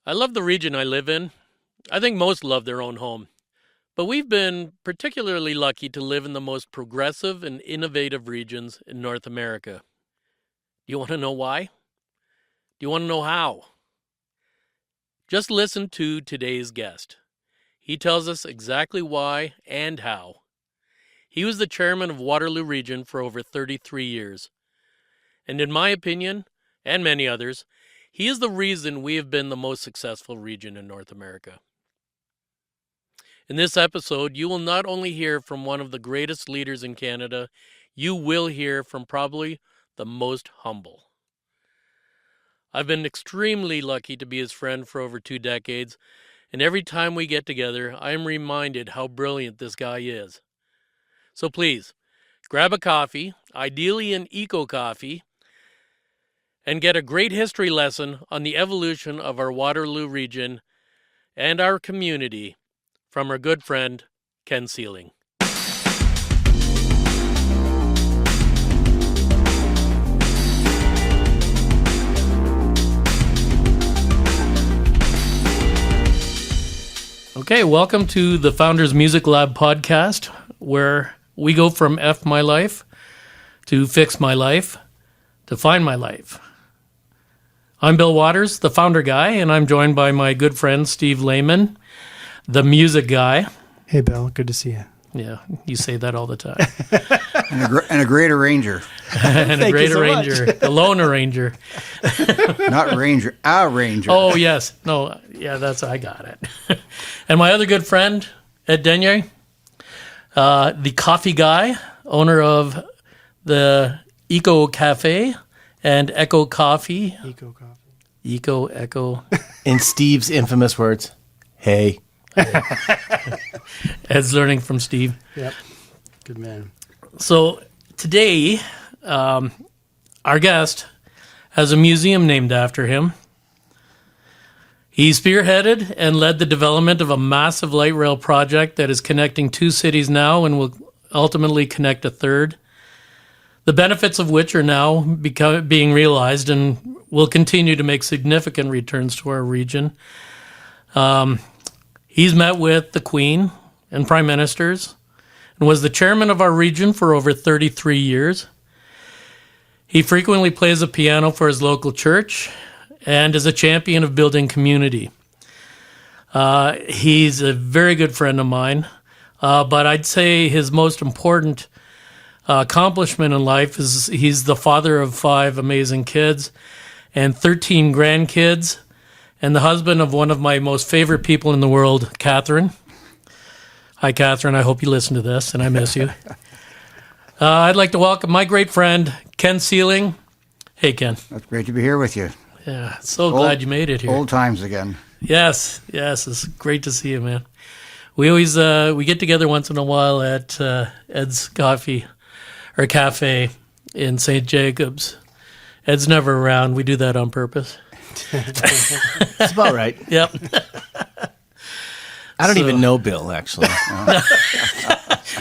I love the region I live in. I think most love their own home. But we've been particularly lucky to live in the most progressive and innovative regions in North America. Do you want to know why? Do you want to know how? Just listen to today's guest. He tells us exactly why and how. He was the chairman of Waterloo Region for over 33 years. And in my opinion, and many others, he is the reason we have been the most successful region in North America. In this episode, you will not only hear from one of the greatest leaders in Canada, you will hear from probably the most humble. I've been extremely lucky to be his friend for over 2 decades, and every time we get together, I am reminded how brilliant this guy is. So please, grab a coffee, ideally an eco coffee, and get a great history lesson on the evolution of our Waterloo region and our community from our good friend, Ken Seiling. Okay, welcome to the Founders Music Lab podcast, where we go from F my life to fix my life to find my life. I'm Bill Waters, the founder guy, and I'm joined by my good friend, Steve Lehmann, the music guy. Hey, Bill. Good to see you. Yeah, you say that all the time. and a great arranger. And a great arranger. The lone arranger. Not ranger, a ranger. Oh, yes. No, yeah, I got it. And my other good friend, Ed Denier, the coffee guy, owner of the Eco Cafe and Echo Coffee. Eco Coffee. Eco, Echo. In Steve's infamous words, hey. Ed's learning from Steve. Yep. Good man. So today, our guest has a museum named after him. He spearheaded and led the development of a massive light rail project that is connecting 2 cities now and will ultimately connect a third. The benefits of which are now being realized and will continue to make significant returns to our region. He's met with the Queen and Prime Ministers and was the chairman of our region for over 33 years. He frequently plays the piano for his local church and is a champion of building community. He's a very good friend of mine, but I'd say his most important accomplishment in life is he's the father of 5 amazing kids and 13 grandkids, and the husband of one of my most favorite people in the world, Catherine. Hi, Catherine. I hope you listen to this, and I miss you. I'd like to welcome my great friend, Ken Seiling. Hey, Ken. It's great to be here with you. Yeah, so glad you made it here. Old times again. Yes, it's great to see you, man. We always we get together once in a while at Ed's Coffee or Cafe in St. Jacobs. Ed's never around. We do that on purpose. That's about right. Yep. I don't even know Bill, actually.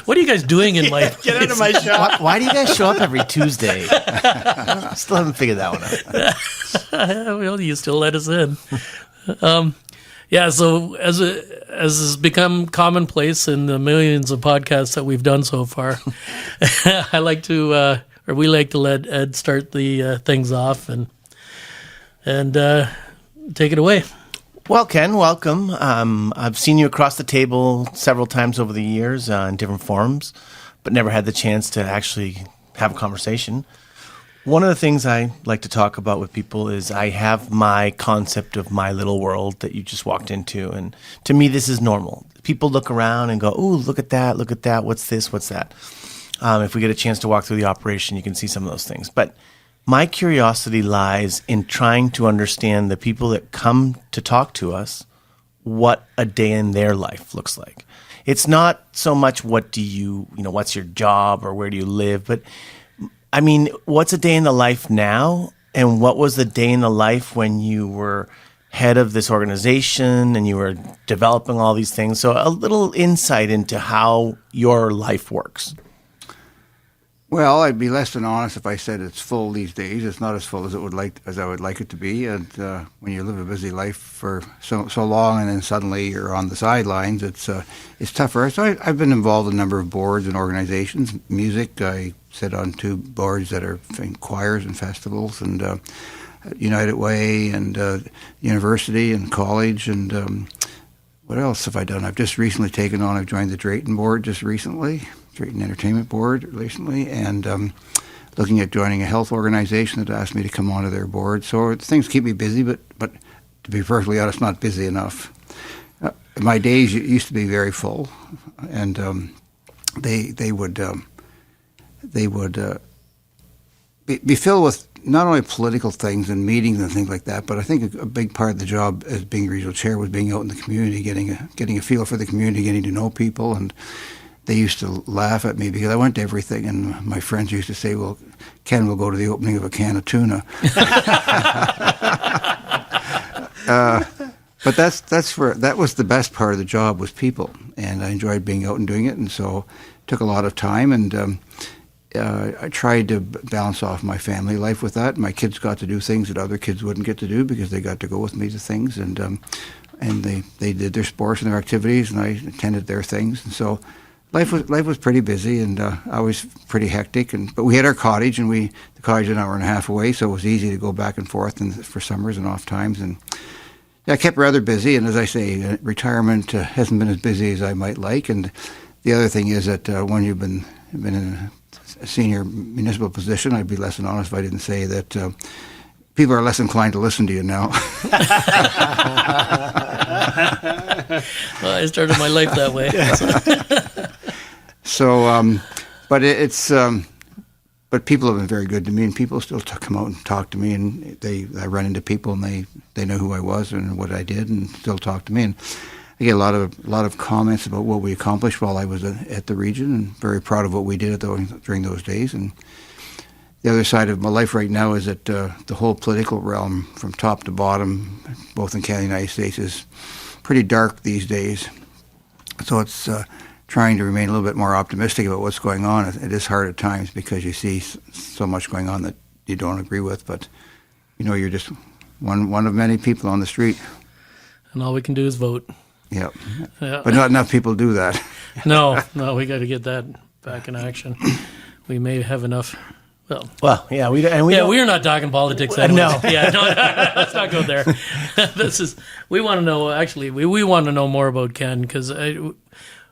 What are you guys doing in my Get out of my shop. Why do you guys show up every Tuesday? I still haven't figured that one out. Well, you still let us in. So as has become commonplace in the millions of podcasts that we've done so far, we like to let Ed start the things off and take it away. Well, Ken, welcome. I've seen you across the table several times over the years in different forums, but never had the chance to actually have a conversation. One of the things I like to talk about with people is I have my concept of my little world that you just walked into, and to me this is normal. People look around and go, ooh, look at that, what's this, what's that? If we get a chance to walk through the operation, you can see some of those things. But my curiosity lies in trying to understand the people that come to talk to us, what a day in their life looks like. It's not so much what's your job or where do you live, but I mean, what's a day in the life now, and what was the day in the life when you were head of this organization and you were developing all these things? So a little insight into how your life works. Well, I'd be less than honest if I said it's full these days. It's not as full as I would like it to be. And when you live a busy life for so long, and then suddenly you're on the sidelines, it's tougher. So I've been involved in a number of boards and organizations. Music, I sit on 2 boards that are in choirs and festivals, and United Way, and university and college, and what else have I done? I've just recently I've joined the Drayton board just recently. Drayton Entertainment Board recently, and looking at joining a health organization that asked me to come onto their board. So things keep me busy, but to be perfectly honest, not busy enough. My days used to be very full, and they would be filled with not only political things and meetings and things like that, but I think a big part of the job as being regional chair was being out in the community, getting a feel for the community, getting to know people. And they used to laugh at me because I went to everything, and my friends used to say, well, Ken will go to the opening of a can of tuna. But that was the best part of the job, was people, and I enjoyed being out and doing it, and so it took a lot of time, and I tried to balance off my family life with that. My kids got to do things that other kids wouldn't get to do because they got to go with me to things, and they did their sports and their activities, and I attended their things, and so life was pretty busy, and always pretty hectic. But we had our cottage, and the cottage is an hour and a half away, so it was easy to go back and forth for summers and off times. And yeah, I kept rather busy. And as I say, retirement hasn't been as busy as I might like. And the other thing is that when you've been in a senior municipal position, I'd be less than honest if I didn't say that people are less inclined to listen to you now. Well, I started my life that way. So, but people have been very good to me, and people still come out and talk to me, and I run into people, and they know who I was and what I did, and still talk to me, and I get a lot of comments about what we accomplished while I was at the region, and very proud of what we did during those days. And the other side of my life right now is that the whole political realm, from top to bottom, both in Canada and the United States, is pretty dark these days. So it's trying to remain a little bit more optimistic about what's going on. It is hard at times because you see so much going on that you don't agree with, but you're just one of many people on the street. And all we can do is vote. Yeah. Yeah. But not enough people do that. No, we got to get that back in action. We may have enough. Well, yeah, we're not talking politics anyway. No. Yeah, no, let's not go there. We want to know, actually, we want to know more about Ken, because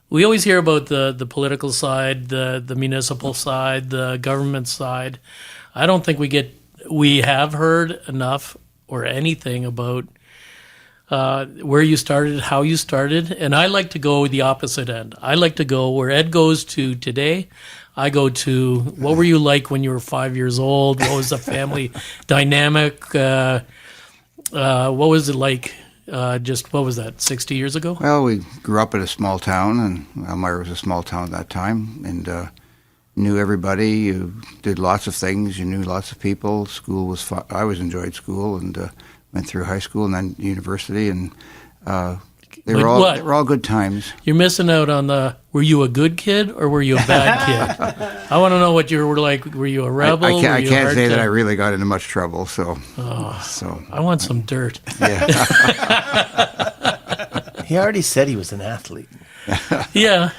we always hear about the political side, the municipal side, the government side. I don't think we have heard enough or anything about where you started, how you started, and I like to go the opposite end. I like to go where Ed goes to today. I go to, what were you like when you were 5 years old? What was the family dynamic? What was it like? What was that, 60 years ago? Well, we grew up in a small town, and Elmira was a small town at that time, and knew everybody. You did lots of things. You knew lots of people. School was fun. I always enjoyed school, and went through high school and then university, and they were all good times. You're missing out on were you a good kid or were you a bad kid? I want to know what you were like. Were you a rebel? I can't say that I really got into much trouble, so I want some dirt. Yeah. He already said he was an athlete. Yeah.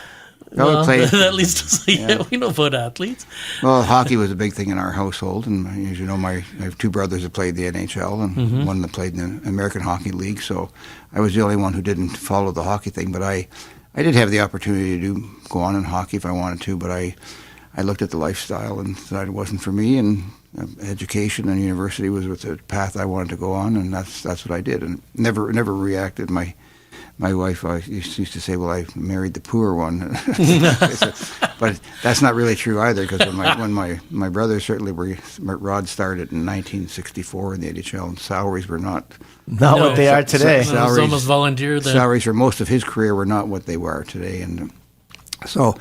Well, that leads to say, we know about athletes. Well, hockey was a big thing in our household, and as you know, I have 2 brothers that played the NHL and one that played in the American Hockey League. So I was the only one who didn't follow the hockey thing, but I did have the opportunity to go on in hockey if I wanted to. But I looked at the lifestyle and decided it wasn't for me, and education and university was the path I wanted to go on, and that's what I did, and never reacted. My wife used to say, well, I married the poor one. But that's not really true either, because when my brothers certainly Rod started in 1964 in the NHL, and salaries were not what they are today. It was almost volunteer then. Salaries for most of his career were not what they were today. And so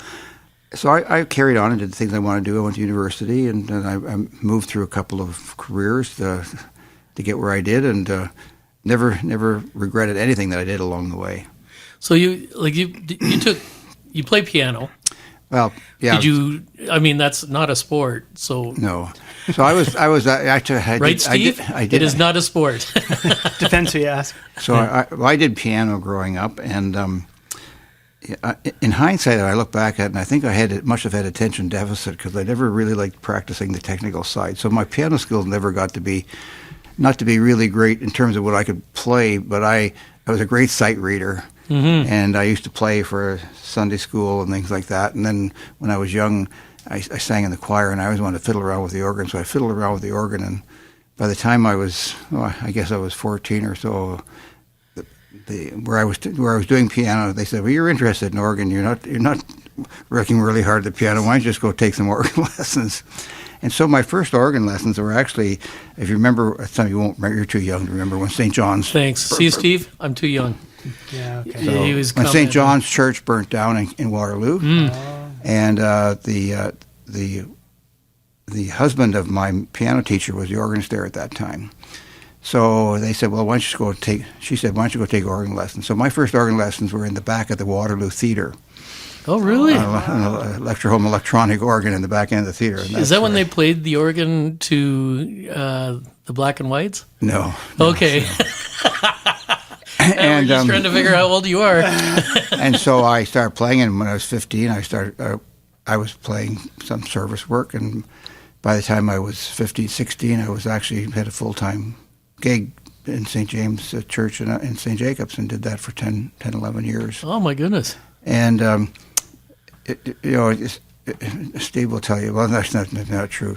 I carried on and did the things I wanted to do. I went to university, and then I moved through a couple of careers to get where I did, and never regretted anything that I did along the way. So you play piano. Well, yeah. Did you? I mean, that's not a sport. So No. So I was actually right, Steve? I did. It is not a sport. Depends who you ask. So I did piano growing up, and in hindsight, I look back at it, and I think must have had attention deficit because I never really liked practicing the technical side. So my piano skills never got to be, not to be really great in terms of what I could play, but I was a great sight reader. Mm-hmm. And I used to play for Sunday school and things like that. And then when I was young, I sang in the choir, and I always wanted to fiddle around with the organ. So I fiddled around with the organ, and by the time I was, I guess I was 14 or so, where I was doing piano, they said, "Well, you're interested in organ. You're not working really hard at the piano. Why don't you just go take some organ lessons?" And so my first organ lessons were actually, if you remember, some of you won't remember, you're too young to remember, when St. John's. Thanks. See, Steve, I'm too young. Yeah, okay. So He was when coming. St. John's Church burnt down in Waterloo, and the husband of my piano teacher was the organist there at that time. So they said, "Well, why don't you go take?" She said, "Why don't you go take organ lessons?" So my first organ lessons were in the back of the Waterloo Theatre. Oh, really? A lecture home electronic organ in the back end of the theater. And Is that when they played the organ to the Black and Whites? No. Okay. And We're just trying to figure out how old you are. and so I started playing, and when I was 15, I was playing some service work, and by the time I was 15, 16, I was actually had a full-time gig in St. James Church in St. Jacobs, and did that for 10, 11 years. Oh, my goodness. And, Steve will tell you, well, that's not true.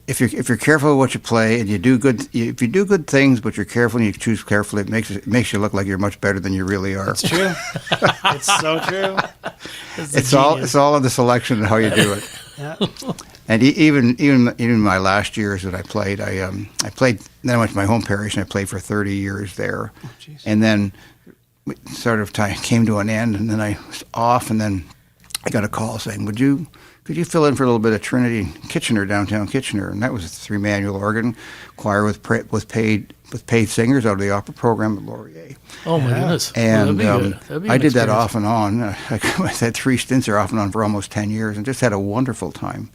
If you're careful of what you play and you do good, if you do good things, but you're careful and you choose carefully, it makes you look like you're much better than you really are. It's true. It's so true. It's all in the selection and how you do it. Yeah. And even my last years that I played, I played. Then I went to my home parish and I played for 30 years there, and then sort of time came to an end, and then I was off, and then I got a call saying, could you fill in for a little bit of Trinity in Kitchener, downtown Kitchener? And that was a 3-manual organ choir with paid singers out of the opera program at Laurier. Oh, my goodness. And Well, that'd be I an did that experience. off and on. I had 3 stints there off and on for almost 10 years, and just had a wonderful time.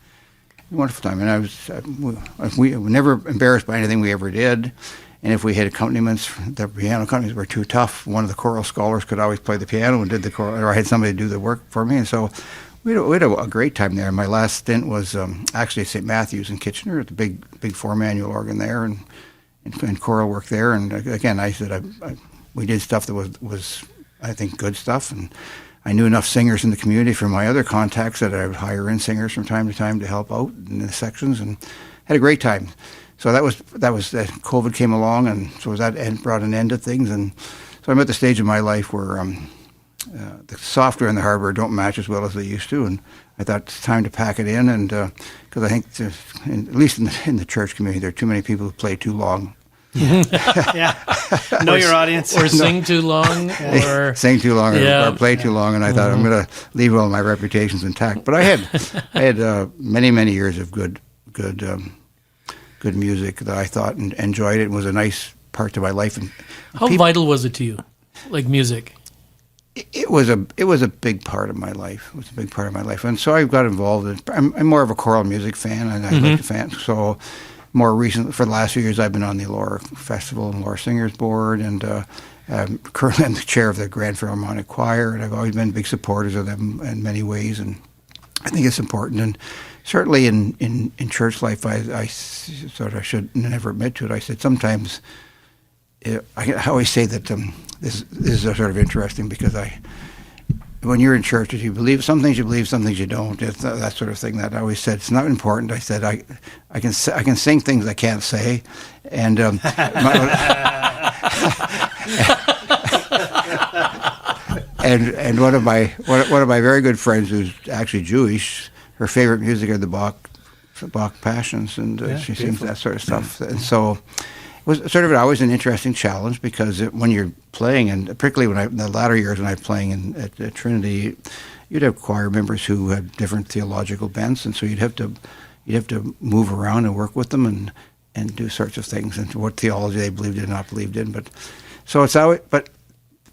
And we were never embarrassed by anything we ever did. And if we had accompaniments, the piano accompaniments were too tough. One of the choral scholars could always play the piano and did the choral, or I had somebody do the work for me. And so we had a great time there. My last stint was actually at St. Matthew's in Kitchener, at the big 4-manual organ there, and choral work there. And again, we did stuff that was I think good stuff, and I knew enough singers in the community from my other contacts that I would hire in singers from time to time to help out in the sections, and had a great time. So that was COVID came along, and so that brought an end to things, and so I'm at the stage of my life where the software and the hardware don't match as well as they used to, and I thought it's time to pack it in, and because I think at least in the church community, there are too many people who play too long. Yeah. Know your audience. Or sing too long, or Sing too long Yeah. or play too long, and I thought I'm going to leave all my reputations intact. But I had many years of good music that I thought and enjoyed it, and was a nice part to my life. And how vital was it to you, like music? it was a big part of my life. It was a big part of my life, and so I got involved in. I'm more of a choral music fan, and I like the fan. So more recently, for the last few years, I've been on the Laura Festival and Laura Singers Board, and currently I'm the chair of the Grand Philharmonic Choir, and I've always been big supporters of them in many ways, and I think it's important. And certainly in church life, I sort of should never admit to it. I said sometimes, I always say that this is sort of interesting because when you're in church, you believe some things, some things you don't. It's that sort of thing that I always said. It's not important. I said I can sing things I can't say, and and one of my very good friends who's actually Jewish, her favorite music are the Bach Passions, and she sings that sort of stuff. And so it was sort of always an interesting challenge because when you're playing, and particularly in the latter years when I was playing at Trinity, you'd have choir members who had different theological bents, and so you'd have to move around and work with them and do sorts of things and what theology they believed in, not believed in. But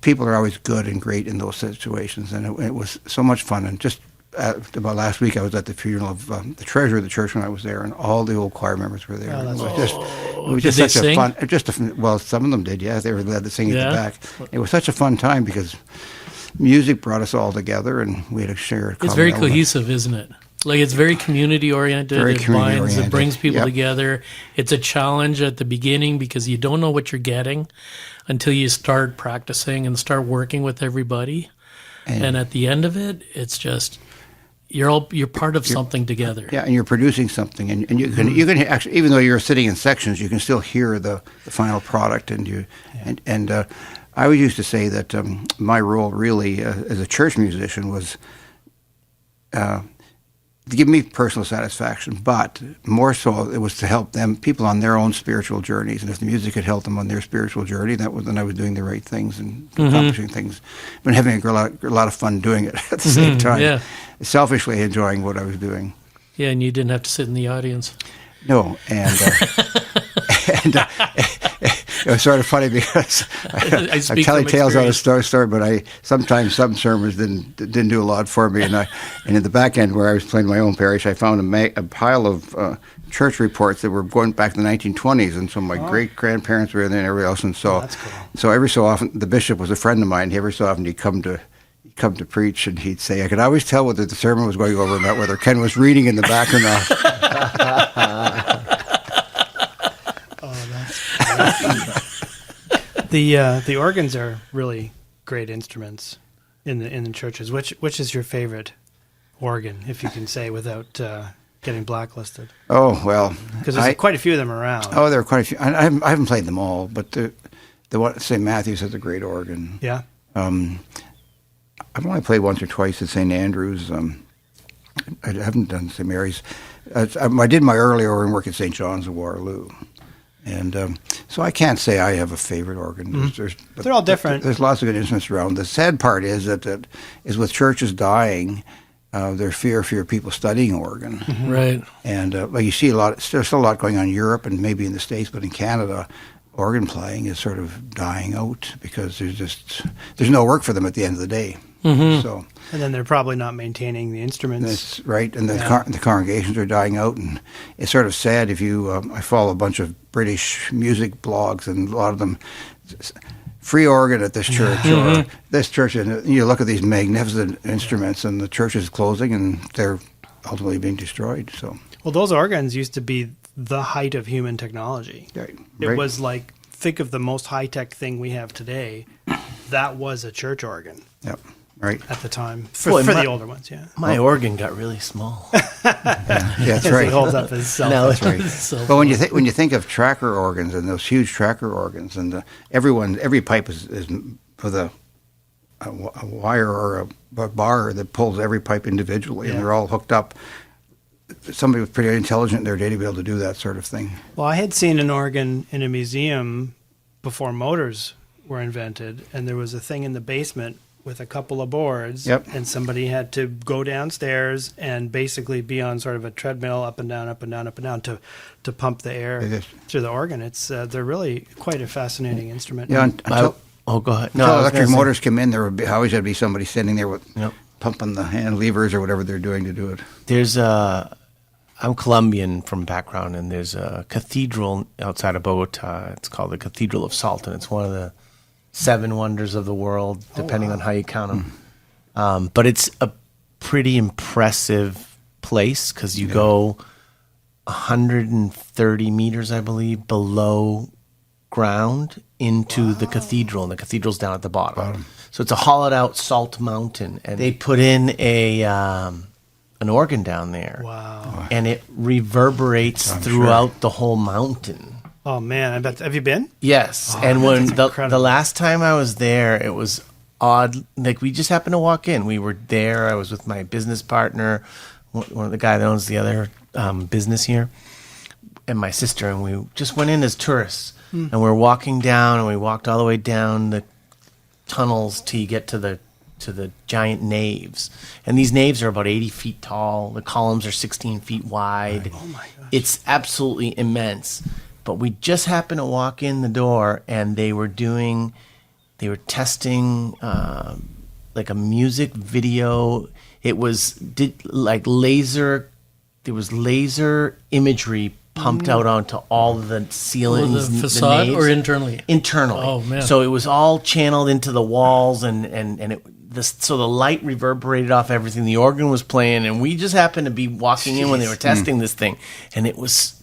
people are always good and great in those situations, and it was so much fun. And just about last week, I was at the funeral of the treasurer of the church when I was there, and all the old choir members were there. Oh, that's It was Did just they such sing? a fun. Well, some of them did. Yeah, they were led to sing at Yeah? the back. It was such a fun time because music brought us all together, and we had to share. It's very cohesive, isn't it? Like it's very community oriented. Very It binds. community-oriented. It brings people Yep. together. It's a challenge at the beginning because you don't know what you're getting until you start practicing and start working with everybody. And at the end of it, it's just you're part of something together. Yeah, and you're producing something, and you can actually, even though you're sitting in sections, you can still hear the final product, and I always used to say that my role really as a church musician was to give me personal satisfaction, but more so it was to help them, people on their own spiritual journeys, and if the music could help them on their spiritual journey, then I was doing the right things and accomplishing things, but having a lot of fun doing it at the same time. Yeah. Selfishly enjoying what I was doing. Yeah, and you didn't have to sit in the audience. No, and it was sort of funny because I'm speak telling from tales out of experience. story, but sometimes some sermons didn't do a lot for me, and in the back end where I was playing my own parish, I found a pile of church reports that were going back to the 1920s, and so my great grandparents were in there and everybody else, and so that's cool. so every so often the bishop was a friend of mine. Every so often he'd come to preach, and he'd say, I could always tell whether the sermon was going over or not, whether Ken was reading in the back or not. The organs are really great instruments in the churches. Which is your favorite organ, if you can say without getting blacklisted? Oh, well. Because there's quite a few of them around. Oh, there are quite a few. I haven't played them all, but the one St. Matthew's has a great organ. Yeah. I've only played once or twice at St. Andrew's. I haven't done St. Mary's. I did my early organ work at St. John's of Waterloo. And so I can't say I have a favorite organ. Mm-hmm. They're all different. There's lots of good instruments around. The sad part is that with churches dying, there's fear people studying organ. Mm-hmm. Right. And like you see there's still a lot going on in Europe and maybe in the States, but in Canada, organ playing is sort of dying out because there's no work for them at the end of the day. Mm-hmm. So, And then they're probably not maintaining the instruments. that's right, and the congregations are dying out, and it's sort of sad. If you, I follow a bunch of British music blogs, and a lot of them, free organ at this church or this church, and you look at these magnificent instruments, and the church is closing, and they're ultimately being destroyed. So, Well, those organs used to be the height of human technology. right. It was like, think of the most high-tech thing we have today. That was a church organ Yep. Right. at the time. Boy, For my- the older ones, yeah. My organ got really small. Yeah, that's As right. he holds up his cell Now phone. it's Right. So But when you think of tracker organs and those huge tracker organs, and every pipe is with a wire or a bar that pulls every pipe individually, and Yeah. they're all hooked up. Somebody was pretty intelligent in their day to be able to do that sort of thing. Well, I had seen an organ in a museum before motors were invented, and there was a thing in the basement with a couple of boards, Yep. and somebody had to go downstairs and basically be on sort of a treadmill up and down, up and down, up and down to pump the air It is. through the organ. It's they're really quite a fascinating instrument. Yeah, Go ahead. until I was electric gonna say- motors come in, there would always had to be somebody sitting there with Yep. pumping the hand levers or whatever they're doing to do it. There's I'm Colombian from background, and there's a cathedral outside of Bogota. It's called the Cathedral of Salt, and it's one of the 7 wonders of the world, depending on how you count them. But it's a pretty impressive place because you go 130 meters, I believe, below ground into the cathedral, and the cathedral's down at the bottom. So it's a hollowed-out salt mountain, and they put in an organ down there. Wow. And it reverberates I'm throughout the whole mountain. Oh man, I bet. Have you been? Yes. Oh, And when that's the incredible. last time I was there, it was odd. Like, we just happened to walk in. We were there. I was with my business partner, one of the guy that owns the other business here, and my sister, and we just went in as tourists. And we're walking down, and we walked all the way down the tunnels till you get to the giant naves. And these naves are about 80 feet tall. The columns are 16 feet wide. Oh my gosh. It's absolutely immense. But we just happened to walk in the door, and they were testing like like a music video. It was like laser. There was laser imagery pumped out onto all the ceilings, the facade naves. or internally? Internally. Oh, man. So it was all channeled into the walls, so the light reverberated off everything. The organ was playing, and we just happened to be walking in when they were testing this thing, and it was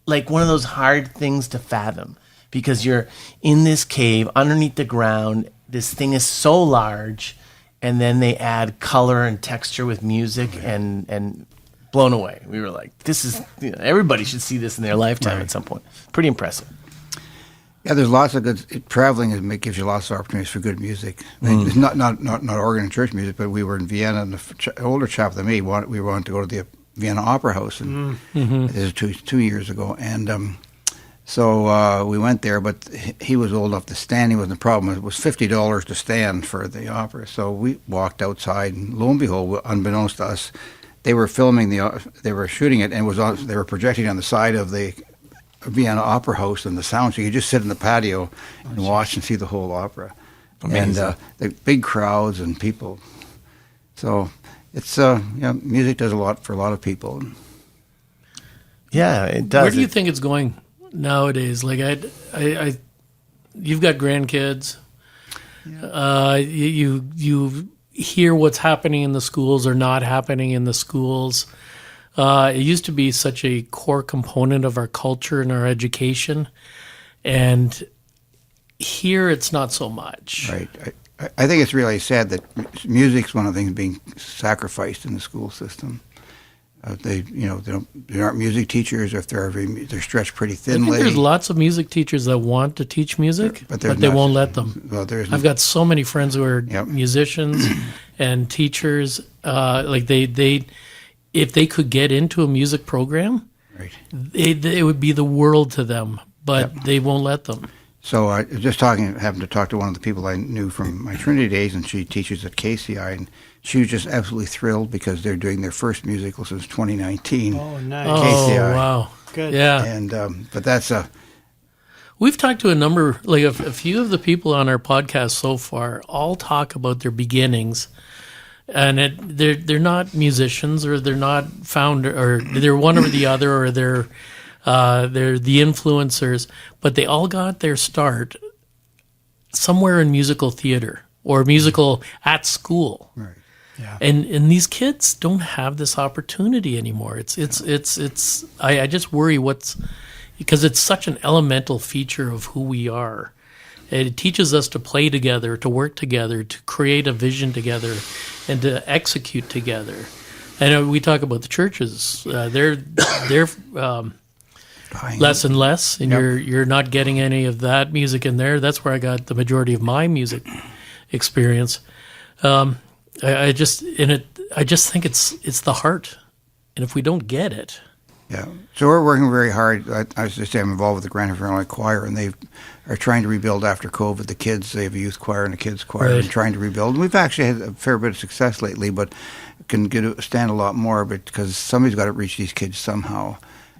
like one of those hard things to fathom because you're in this cave underneath the ground. This thing is so large, and then they add color and texture with music, and blown away. We were like, this is, everybody should see this in their lifetime at some point. Pretty impressive. Yeah, there's lots of good traveling. Gives you lots of opportunities for good music. I mean, it's not organ and church music, but we were in Vienna, and the older chap than me we wanted to go to the Vienna Opera House, and this is 2 years ago, and so we went there. But he was old enough to stand. He wasn't the problem. It was $50 to stand for the opera. So we walked outside, and lo and behold, unbeknownst to us, they were filming they were shooting it, and they were projecting on the side of the Vienna Opera House and the sound, so you could just sit in the patio and watch and see the whole opera. Amazing. And the big crowds and people. So it's music does a lot for a lot of people. Yeah, it does. Where do you think it's going nowadays? Like you've got grandkids. Yeah. You hear what's happening in the schools or not happening in the schools. It used to be such a core component of our culture and our education, and here it's not so much. Right. I think it's really sad that music's one of the things being sacrificed in the school system. They aren't music teachers, or if they're stretched pretty thinly. I think there's lots of music teachers that want to teach music, but they won't let them. Well, I've got so many friends who are musicians and teachers. Like they if they could get into a music program, right, it would be the world to them, but they won't let them. So I happened to talk to one of the people I knew from my Trinity days, and she teaches at KCI, and she was just absolutely thrilled because they're doing their first musical since 2019. Oh, nice. KCI. Oh, wow. Good. Yeah. And but that's We've talked to a few of the people on our podcast so far all talk about their beginnings, and they're not musicians, or they're not or they're one or the other, or they're the influencers, but they all got their start somewhere in musical theater or musical at school. right. Yeah. And these kids don't have this opportunity anymore. I just worry because it's such an elemental feature of who we are. It teaches us to play together, to work together, to create a vision together, and to execute together. And we talk about the churches. They're less and less, and you're not getting any of that music in there. That's where I got the majority of my music experience. I just think it's the heart, and if we don't get it, So we're working very hard. I was just saying, I'm involved with the Grand F.M.L choir, and they are trying to rebuild after COVID. The kids, they have a youth choir and a kids choir, and trying to rebuild. And we've actually had a fair bit of success lately, but can stand a lot more because somebody's got to reach these kids somehow,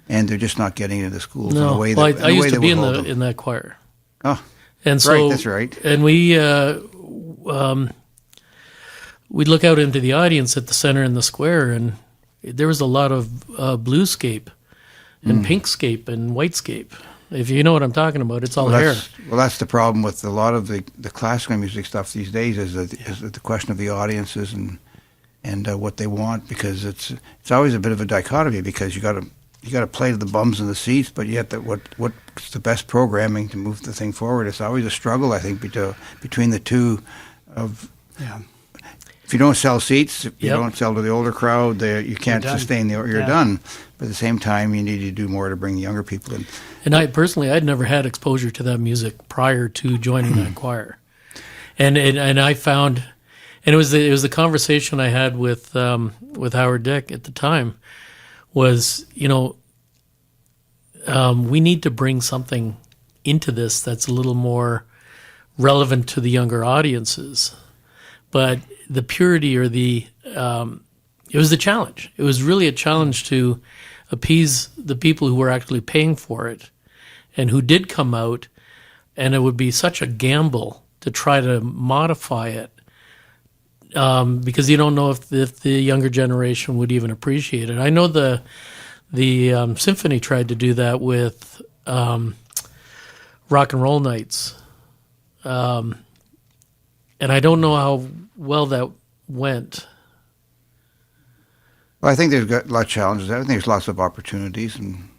and they're just not getting into the schools in the way that I used to be in that choir. Oh, and so right, that's right. And we'd look out into the audience at the center in the square, and there was a lot of bluescape and pinkscape and whitescape. If you know what I'm talking about, it's all hair. Well, that's the problem with a lot of the classical music stuff these days is the question of the audiences and what they want, because it's always a bit of a dichotomy, because you got to play to the bums in the seats, but yet what's the best programming to move the thing forward? It's always a struggle, I think, between the two of. Yeah. If you don't sell seats, if you don't sell to the older crowd, you can't sustain you're done. But at the same time, you need to do more to bring the younger people in. And I'd never had exposure to that music prior to joining that choir, and I found, and it was the conversation I had with Howard Dick at the time, was we need to bring something into this that's a little more relevant to the younger audiences, but the purity or it was the challenge. It was really a challenge to appease the people who were actually paying for it and who did come out, and it would be such a gamble to try to modify it because you don't know if the younger generation would even appreciate it. I know the symphony tried to do that with rock and roll nights, and I don't know how well that went. Well, I think there's got a lot of challenges. I think there's lots of opportunities, and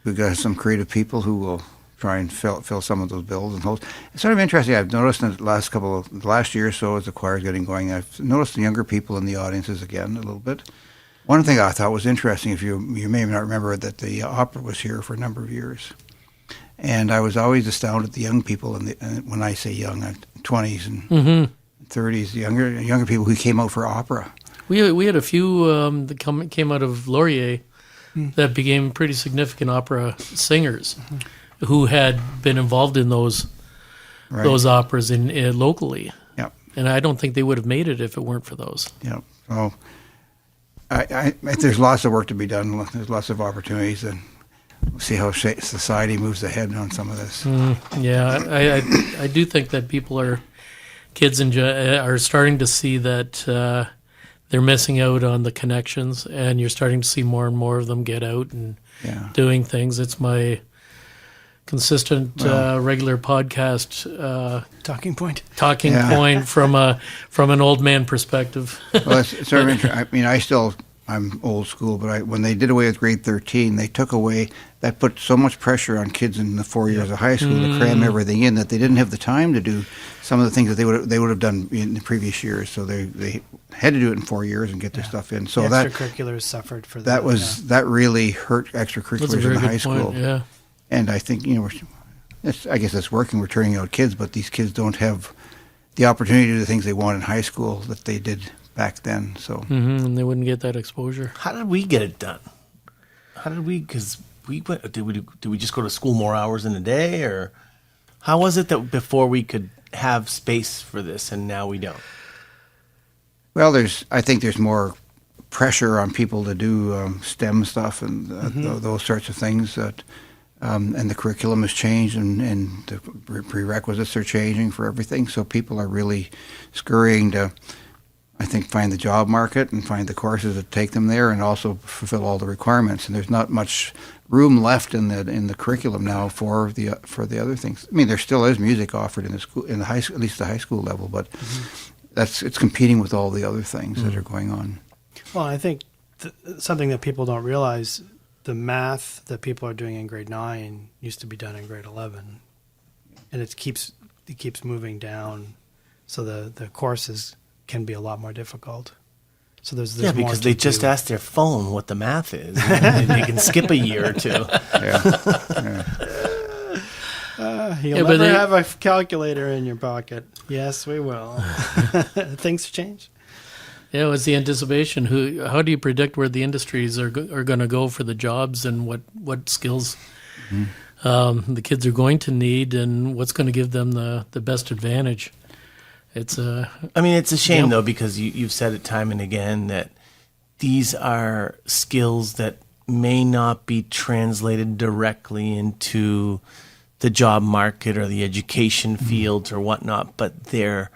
we've got some creative people who will try and fill some of those bills and holes. It's sort of interesting. I've noticed in the last year or so, as the choir's getting going, I've noticed the younger people in the audiences again a little bit. One thing I thought was interesting, if you may not remember, that the opera was here for a number of years, and I was always astounded at the young people. And when I say young, 20s and 30s, younger people who came out for opera. We had a few that came out of Laurier that became pretty significant opera singers who had been involved in those operas in locally. Yep. And I don't think they would have made it if it weren't for those. Yep. So I there's lots of work to be done. There's lots of opportunities, and we'll see how society moves ahead on some of this. Yeah, I do think that kids are starting to see that they're missing out on the connections, and you're starting to see more and more of them get out and doing things. It's my consistent, regular podcast Talking point from an old man perspective. Well, it's sort of interesting. I'm old school, but when they did away with grade 13, they took away, that put so much pressure on kids in the 4 years of high school to cram everything in that they didn't have the time to do some of the things that they would have done in the previous years. So they had to do it in 4 years and get their stuff in. So the that extracurriculars suffered for that. That really hurt extracurriculars in the high school. Point, yeah. And I think I guess that's working. We're turning out kids, but these kids don't have the opportunity to do the things they want in high school that they did back then. So and they wouldn't get that exposure. How did we get it done? Because did we just go to school more hours in a day, or how was it that before we could have space for this and now we don't? Well, I think there's more pressure on people to do STEM stuff and those sorts of things that. And the curriculum has changed, and the prerequisites are changing for everything. So people are really scurrying to, I think, find the job market and find the courses that take them there, and also fulfill all the requirements. And there's not much room left in the curriculum now for the other things. I mean, there still is music offered in the school, at least the high school level, but it's competing with all the other things that are going on. Well, I think something that people don't realize. The math that people are doing in grade 9 used to be done in grade 11, and it keeps moving down, so the courses can be a lot more difficult. So there's more because they just ask their phone what the math is, and they can skip a year or two. You'll never have a calculator in your pocket. Yes, we will. Things change. Yeah, it's the anticipation. How do you predict where the industries are going to go for the jobs, and what skills the kids are going to need, and what's going to give them the best advantage? It's a shame though, because you've said it time and again that these are skills that may not be translated directly into the job market or the education fields or whatnot, but they're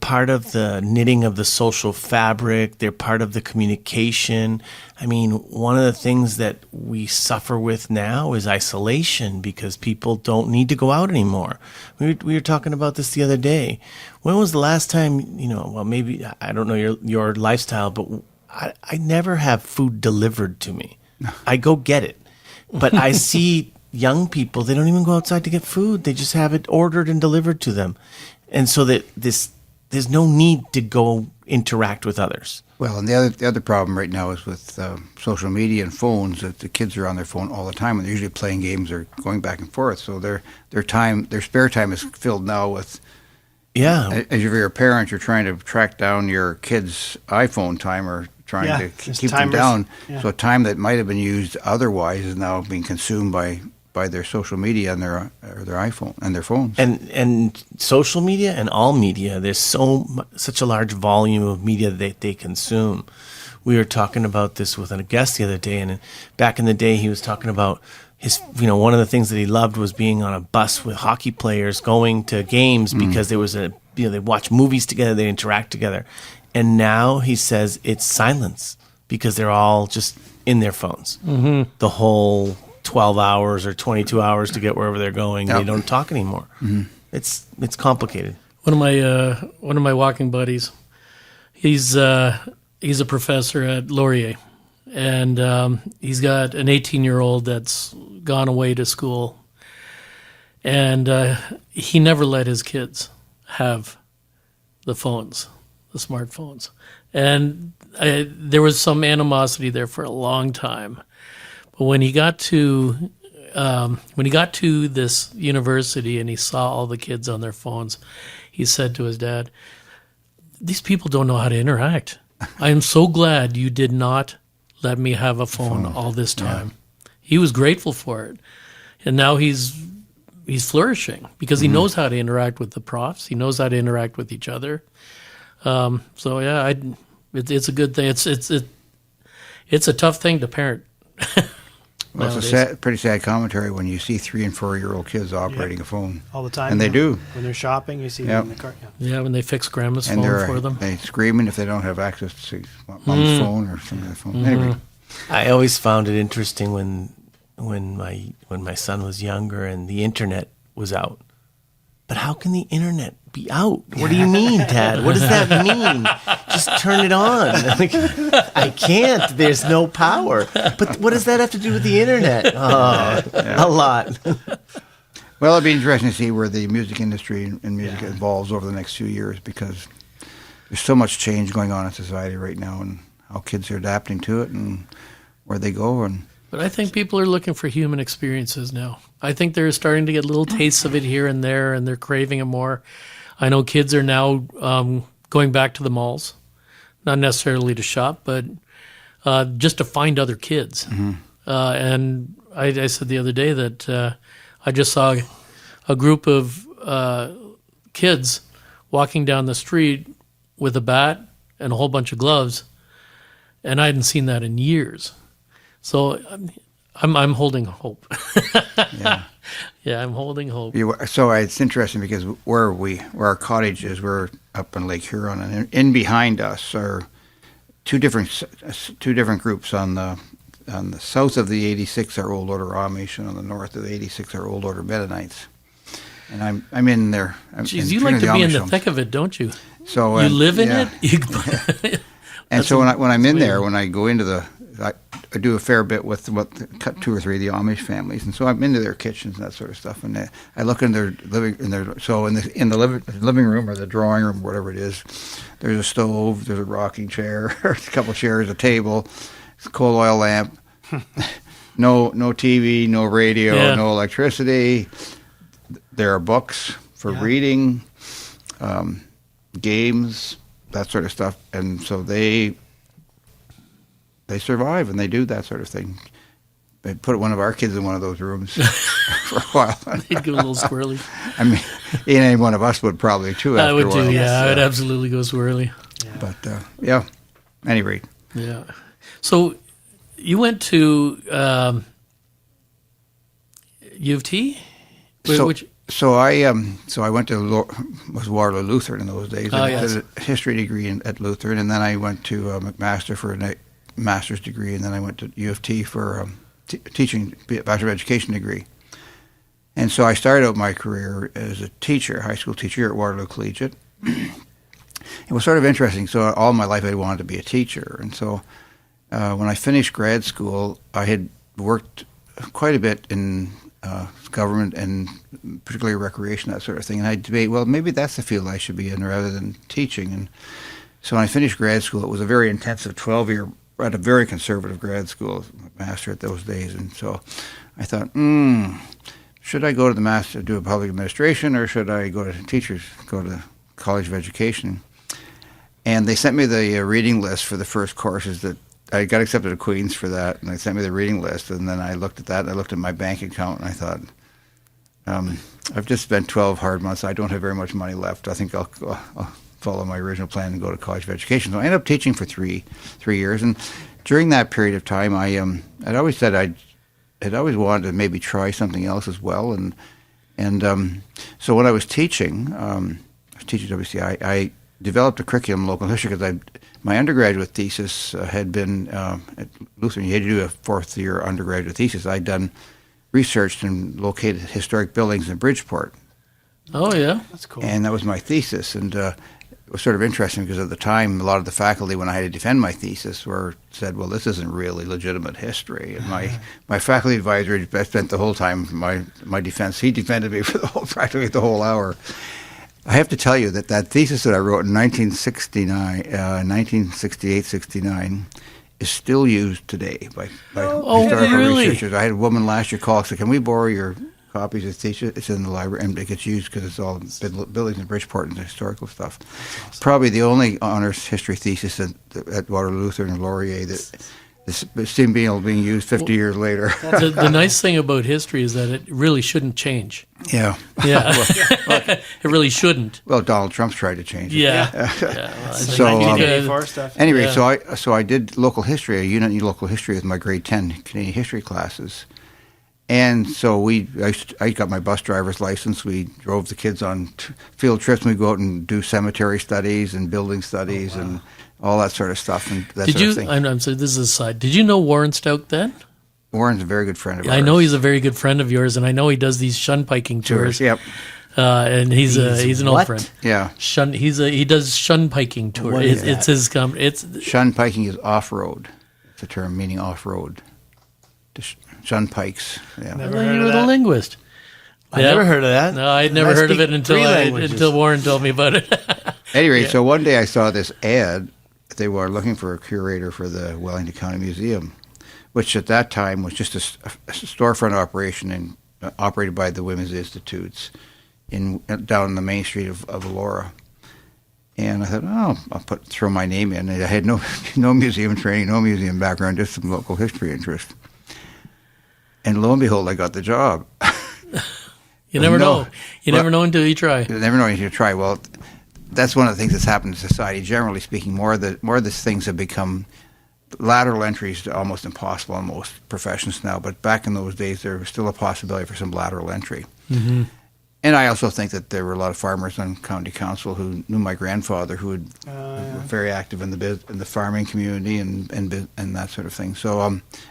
part of the knitting of the social fabric. They're part of the communication. I mean, one of the things that we suffer with now is isolation because people don't need to go out anymore. We were talking about this the other day. When was the last time, well, maybe, I don't know your lifestyle, but I never have food delivered to me. I go get it. But I see young people, they don't even go outside to get food. They just have it ordered and delivered to them. And so that there's no need to go interact with others. Well, and the other problem right now is with social media and phones, that the kids are on their phone all the time, and they're usually playing games or going back and forth. So their spare time is filled now with. Yeah. As you're a parent, you're trying to track down your kids' iPhone time or trying to keep them down. Yeah. So time that might have been used otherwise is now being consumed by their social media and their iPhone and their phones. And social media and all media, there's such a large volume of media that they consume. We were talking about this with a guest the other day, and back in the day he was talking about one of the things that he loved was being on a bus with hockey players going to games because there was a they watch movies together, they interact together. And now he says it's silence because they're all just in their phones. Mm-hmm. The whole 12 hours or 22 hours to get wherever they're going, they don't talk anymore. Mm-hmm. It's complicated. One of my walking buddies, he's a professor at Laurier, and he's got an 18-year-old that's gone away to school, and he never let his kids have the smartphones, and there was some animosity there for a long time. But when he got to this university and he saw all the kids on their phones, he said to his dad, "These people don't know how to interact. I am so glad you did not let me have a phone all this time." Yeah. He was grateful for it. And now he's flourishing because he knows how to interact with the profs. He knows how to interact with each other. So yeah, it's a good thing. It's a tough thing to parent. Well, it's a pretty sad commentary when you see 3 and 4-year-old kids operating a phone all the time. And they do. When they're shopping, you see them in the car. Yeah, when they fix grandma's phone for them. They're screaming if they don't have access to mom's phone or some other phone. Anyway. I always found it interesting when my son was younger and the internet was out. But how can the internet be out? What do you mean, Dad? What does that mean? Just turn it on. Like, I can't. There's no power. But what does that have to do with the internet? Oh, a lot. Well, it'll be interesting to see where the music industry and music evolves over the next few years because there's so much change going on in society right now and how kids are adapting to it and where they go. But I think people are looking for human experiences now. I think they're starting to get little tastes of it here and there, and they're craving it more. I know kids are now going back to the malls, not necessarily to shop, but just to find other kids. Mm-hmm. And I said the other day that I just saw a group of kids walking down the street with a bat and a whole bunch of gloves, and I hadn't seen that in years. So I'm holding hope. Yeah, I'm holding hope. So it's interesting because where our cottage is, we're up in Lake Huron, and in behind us are two different groups. On the south of the 86 are Old Order Amish, and on the north of the 86 are Old Order Mennonites. And I'm in there. Jeez, you like to be in the thick of it, don't you? So you live in it. And so when I'm in there, when I go into I do a fair bit with 2 or 3 of the Amish families, and so I'm into their kitchens and that sort of stuff. And I look in their in the living room or the drawing room, whatever it is. There's a stove, there's a rocking chair, a couple of chairs, a table, a coal oil lamp, no TV, no radio, no electricity. There are books for reading, games, that sort of stuff, and so they survive and they do that sort of thing. They put one of our kids in one of those rooms for a while. They'd go a little squirrely. I mean, any one of us would probably too. I would too. Yeah, I would absolutely go squirrely. Yeah. But any rate. Yeah. So you went to U of T. So I went to Waterloo Lutheran in those days. I did a history degree at Lutheran, and then I went to McMaster for a master's degree, and then I went to U of T for teaching, Bachelor of Education degree. And so I started out my career as a teacher, high school teacher at Waterloo Collegiate. It was sort of interesting. So all my life I wanted to be a teacher, and so when I finished grad school, I had worked quite a bit in government and particularly recreation, that sort of thing. And I debate, well, maybe that's the field I should be in rather than teaching. And so when I finished grad school, it was a very intensive 12-year, at a very conservative grad school, master at those days. And so I thought, should I go to the master, do a public administration, or should I go to College of Education? And they sent me the reading list for the first courses that I got accepted at Queen's for that, and they sent me the reading list, and then I looked at that, and I looked at my bank account, and I thought, I've just spent 12 hard months. I don't have very much money left. I think I'll follow my original plan and go to College of Education. So I ended up teaching for three years, and during that period of time, I'd always said I'd always wanted to maybe try something else as well, and so when I was teaching, teaching WC, I developed a curriculum in local history because my undergraduate thesis had been at Lutheran. You had to do a fourth-year undergraduate thesis. I'd done research and located historic buildings in Bridgeport. Oh, yeah. That's cool. And that was my thesis. And it was sort of interesting because at the time, a lot of the faculty, when I had to defend my thesis, said, well, this isn't really legitimate history. And my faculty advisor spent the whole time, my defense, he defended me for practically the whole hour. I have to tell you that thesis that I wrote in 1968-69 is still used today by historical researchers. I had a woman last year call and said, can we borrow your copies of the thesis? It's in the library, and it gets used because it's all buildings in Bridgeport and historical stuff. Awesome. Probably the only honors history thesis at Waterloo Lutheran and Laurier that seemed being used 50 years later. The nice thing about history is that it really shouldn't change. Yeah. Yeah. It really shouldn't. Well, Donald Trump's tried to change it. Yeah. So, 1984 stuff. Anyway, Yeah. so I did local history, a unit in local history with my grade 10 Canadian history classes. And so I got my bus driver's license. We drove the kids on field trips. And we'd go out and do cemetery studies and building studies and all that sort of stuff. And that sort of thing. I'm sorry, this is a side. Did you know Warren Stout then? Warren's a very good friend of ours. I know he's a very good friend of yours, and I know he does these shun piking tours. Yep. And he's an old what? friend. Yeah. He does shun piking tour. What is It's his it's Shun piking is off-road. It's a term meaning off-road. Shun pikes. Yeah. Never I thought heard you of were the that. linguist. I never heard of that. No, I'd never I heard of speak it 3 languages. until Warren told me about it. Anyway, so one day I saw this ad. They were looking for a curator for the Wellington County Museum, which at that time was just a storefront operation operated by the Women's Institutes down the main street of Elora. And I thought, I'll throw my name in. And I had no museum training, no museum background, just some local history interest. And lo and behold, I got the job. You never know. You never know until you try. You never know until you try. Well, that's one of the things that's happened in society. Generally speaking, more of these things have become lateral entries to almost impossible in most professions now. But back in those days, there was still a possibility for some lateral entry. Mm-hmm. And I also think that there were a lot of farmers on county council who knew my grandfather, who were very active in the farming community and that sort of thing. So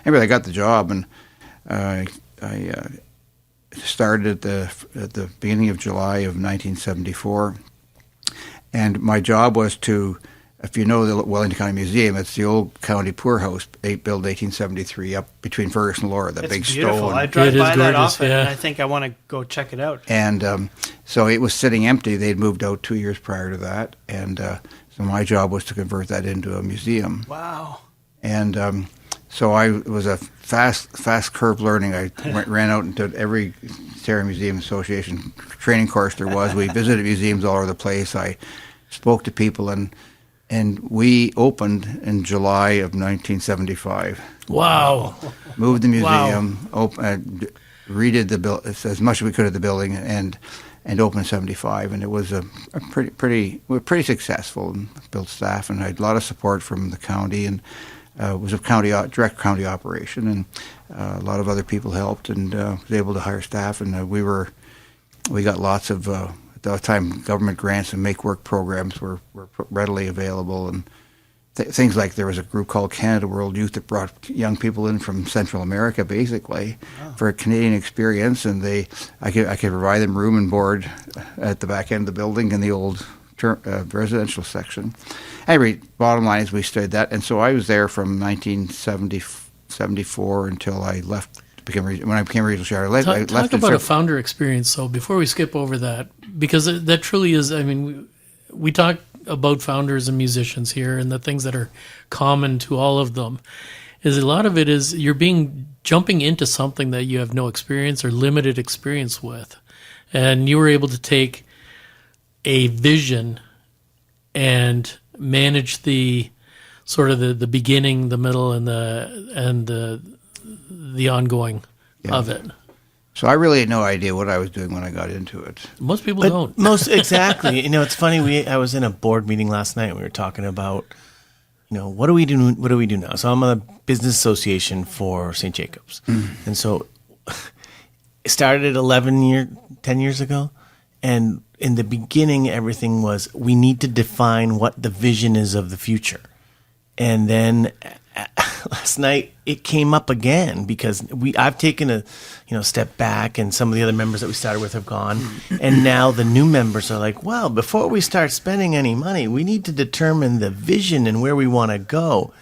anyway, I got the job, and I started at the beginning of July of 1974. And my job was to, if you know the Wellington County Museum, it's the old county poorhouse, built 1873, up between Ferguson and Laura, It's big beautiful. stone. I drive It is by that gorgeous, often, yeah. and I think I want to go check it out. And so it was sitting empty. They'd moved out 2 years prior to that. And so my job was to convert that into a museum. Wow. And so it was a fast curve learning. I ran out and did every Ontario Museum Association training course there was. We visited museums all over the place. I spoke to people, and we opened in July of 1975. Wow. Moved the museum, redid as much as we could at the building, and opened in 75. And it was we were pretty successful and built staff, and I had a lot of support from the county, and it was a direct county operation, and a lot of other people helped, and was able to hire staff, and we got lots of at that time government grants and make work programs were readily available, and things like there was a group called Canada World Youth that brought young people in from Central America basically for a Canadian experience, and I could provide them room and board at the back end of the building in the old residential section. Anyway, bottom line is we studied that, and so I was there from 1974 until I left. When I became regional chair, I left. Talk about a founder experience. So before we skip over that, because that truly is, I mean, we talk about founders and musicians here, and the things that are common to all of them is a lot of it is you're jumping into something that you have no experience or limited experience with, and you were able to take a vision and manage the sort of the beginning, the middle, and the ongoing of it. So I really had no idea what I was doing when I got into it. Most people But don't. exactly. It's funny. I was in a board meeting last night. And we were talking about, what do we do? What do we do now? So I'm on a business association for St. Jacobs, and so it started 10 years ago, and in the beginning, everything was, we need to define what the vision is of the future. And then last night it came up again because I've taken a step back, and some of the other members that we started with have gone, and now the new members are like, well, before we start spending any money, we need to determine the vision and where we want to go.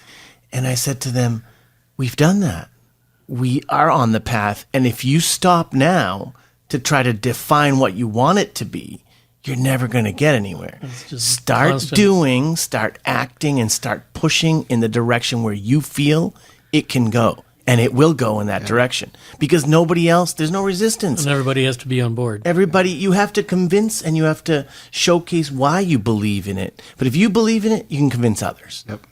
And I said to them, we've done that. We are on the path, and if you stop now to try to define what you want it to be, you're never going to get anywhere. Start constant. doing, start acting, and start pushing in the direction where you feel it can go. And it will go in that direction. Because nobody else, there's no resistance. And everybody has to be on board. Everybody, you have to convince and you have to showcase why you believe in it. But if you believe in it, you can convince others. Yep.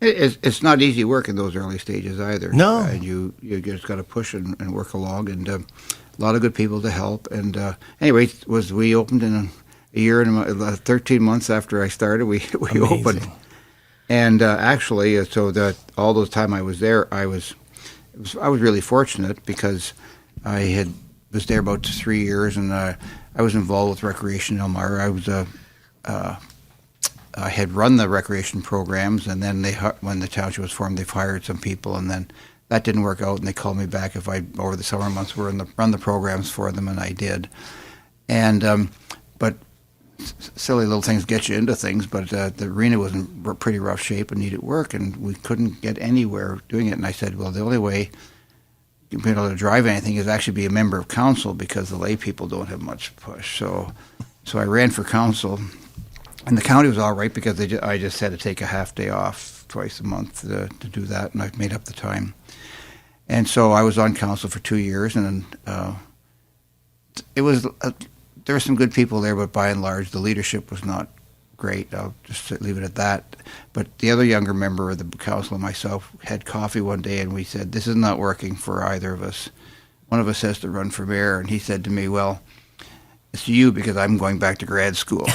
It's not easy work in those early stages either. No. And you just got to push and work along, and a lot of good people to help. And anyway, we opened in a year and 13 months after I started, we opened. And actually, so that all those time I was there, I was really fortunate because I was there about 3 years, and I was involved with recreation in Elmira. I had run the recreation programs, and then when the township was formed, they fired some people, and then that didn't work out, and they called me back if I, over the summer months, run the programs for them, and I did. And but silly little things get you into things, but the arena was in pretty rough shape and needed work, and we couldn't get anywhere doing it. And I said, well, the only way you'll be able to drive anything is actually be a member of council, because the lay people don't have much push. So I ran for council, and the county was all right because I just had to take a half day off twice a month to do that, and I've made up the time. And so I was on council for 2 years, and it was there were some good people there, but by and large, the leadership was not great. I'll just leave it at that. But the other younger member of the council and myself had coffee one day, and we said, this is not working for either of us. One of us has to run for mayor, and he said to me, well, it's you, because I'm going back to grad school. Oh,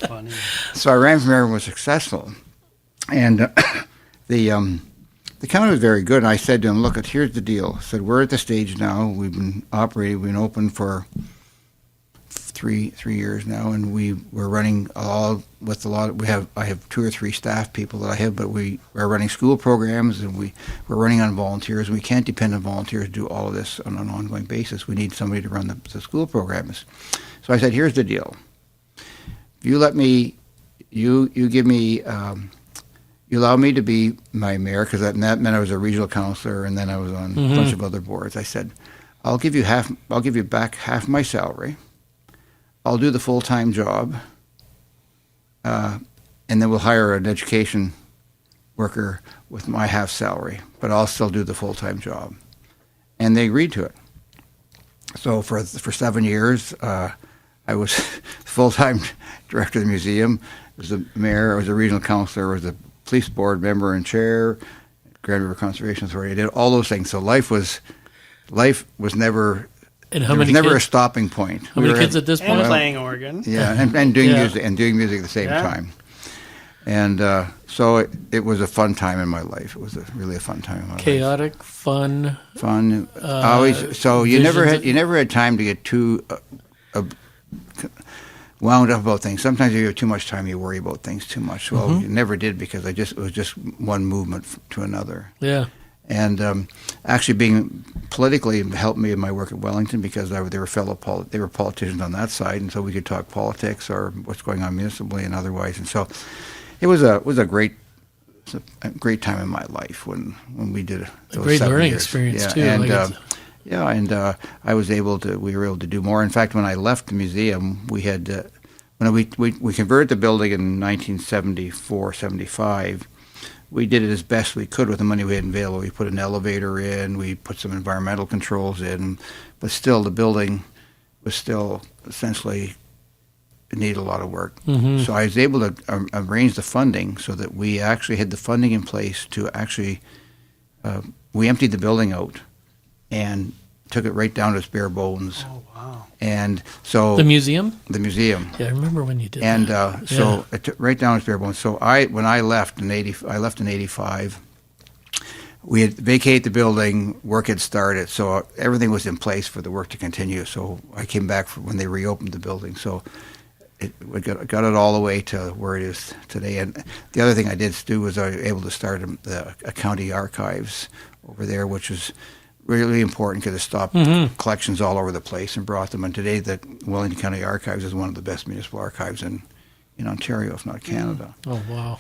funny. So I ran for mayor and was successful. And the county was very good. And I said to him, look, here's the deal. I said, we're at the stage now. We've been operating. We've been open for three years now, and we're running all with a lot. I have 2 or 3 staff people that I have, but we are running school programs, and we're running on volunteers. And we can't depend on volunteers to do all of this on an ongoing basis. We need somebody to run the school programs. So I said, here's the deal. You let me, you give me. You allow me to be my mayor, because that meant I was a regional councillor, and then I was on a bunch of other boards. I said, I'll give you back half my salary. I'll do the full-time job, and then we'll hire an education worker with my half salary, but I'll still do the full-time job. And they agreed to it. So for 7 years, I was full-time director of the museum. I was the mayor. I was a regional councillor. I was a police board member and chair, Grand River Conservation Authority. I did all those things. So life was never. And there was never a stopping point. How many kids at this point? And playing organ. Yeah, and doing music at the same time. And so it was a fun time in my life. It was really a fun time in my life. Chaotic, fun. Always. So you never had time to get too wound up about things. Sometimes you have too much time, you worry about things too much. Well, you never did, because it was just one movement to another. Yeah. And actually, being politically helped me in my work at Wellington, because they were politicians on that side, and so we could talk politics or what's going on municipally and otherwise. And so it was a great time in my life when we did those a great 7 learning years. experience too. And we were able to do more. In fact, when I left the museum, we had when we converted the building in 1974, 75. We did it as best we could with the money we had available. We put an elevator in, we put some environmental controls in, but still the building was still essentially needed a lot of work. Mm-hmm. So I was able to arrange the funding so that we actually had the funding in place to actually, we emptied the building out and took it right down to its bare bones. Oh, wow. And so The museum? The museum. Yeah, I remember when you did and that. So it took right down to its bare bones. So when I left in 85, we had vacated the building, work had started, so everything was in place for the work to continue. So I came back when they reopened the building. So we got it all the way to where it is today. And the other thing I did do was I was able to start a county archives over there, which was really important because it stopped collections all over the place and brought them. And today, the Wellington County Archives is one of the best municipal archives in Ontario, if not Canada. Oh, wow.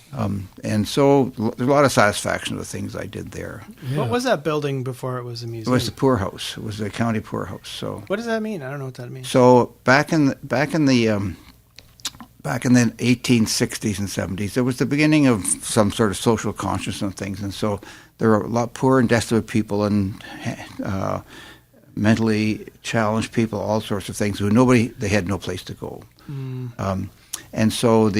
And so there's a lot of satisfaction with the things I did there. Yeah. What was that building before it was a It museum? was the poorhouse. It was the county poorhouse. So What does that mean? I don't know what that means. so back in the 1860s and 70s, there was the beginning of some sort of social consciousness and things, and so there were a lot of poor and destitute people and mentally challenged people, all sorts of things. They had no place to go, and so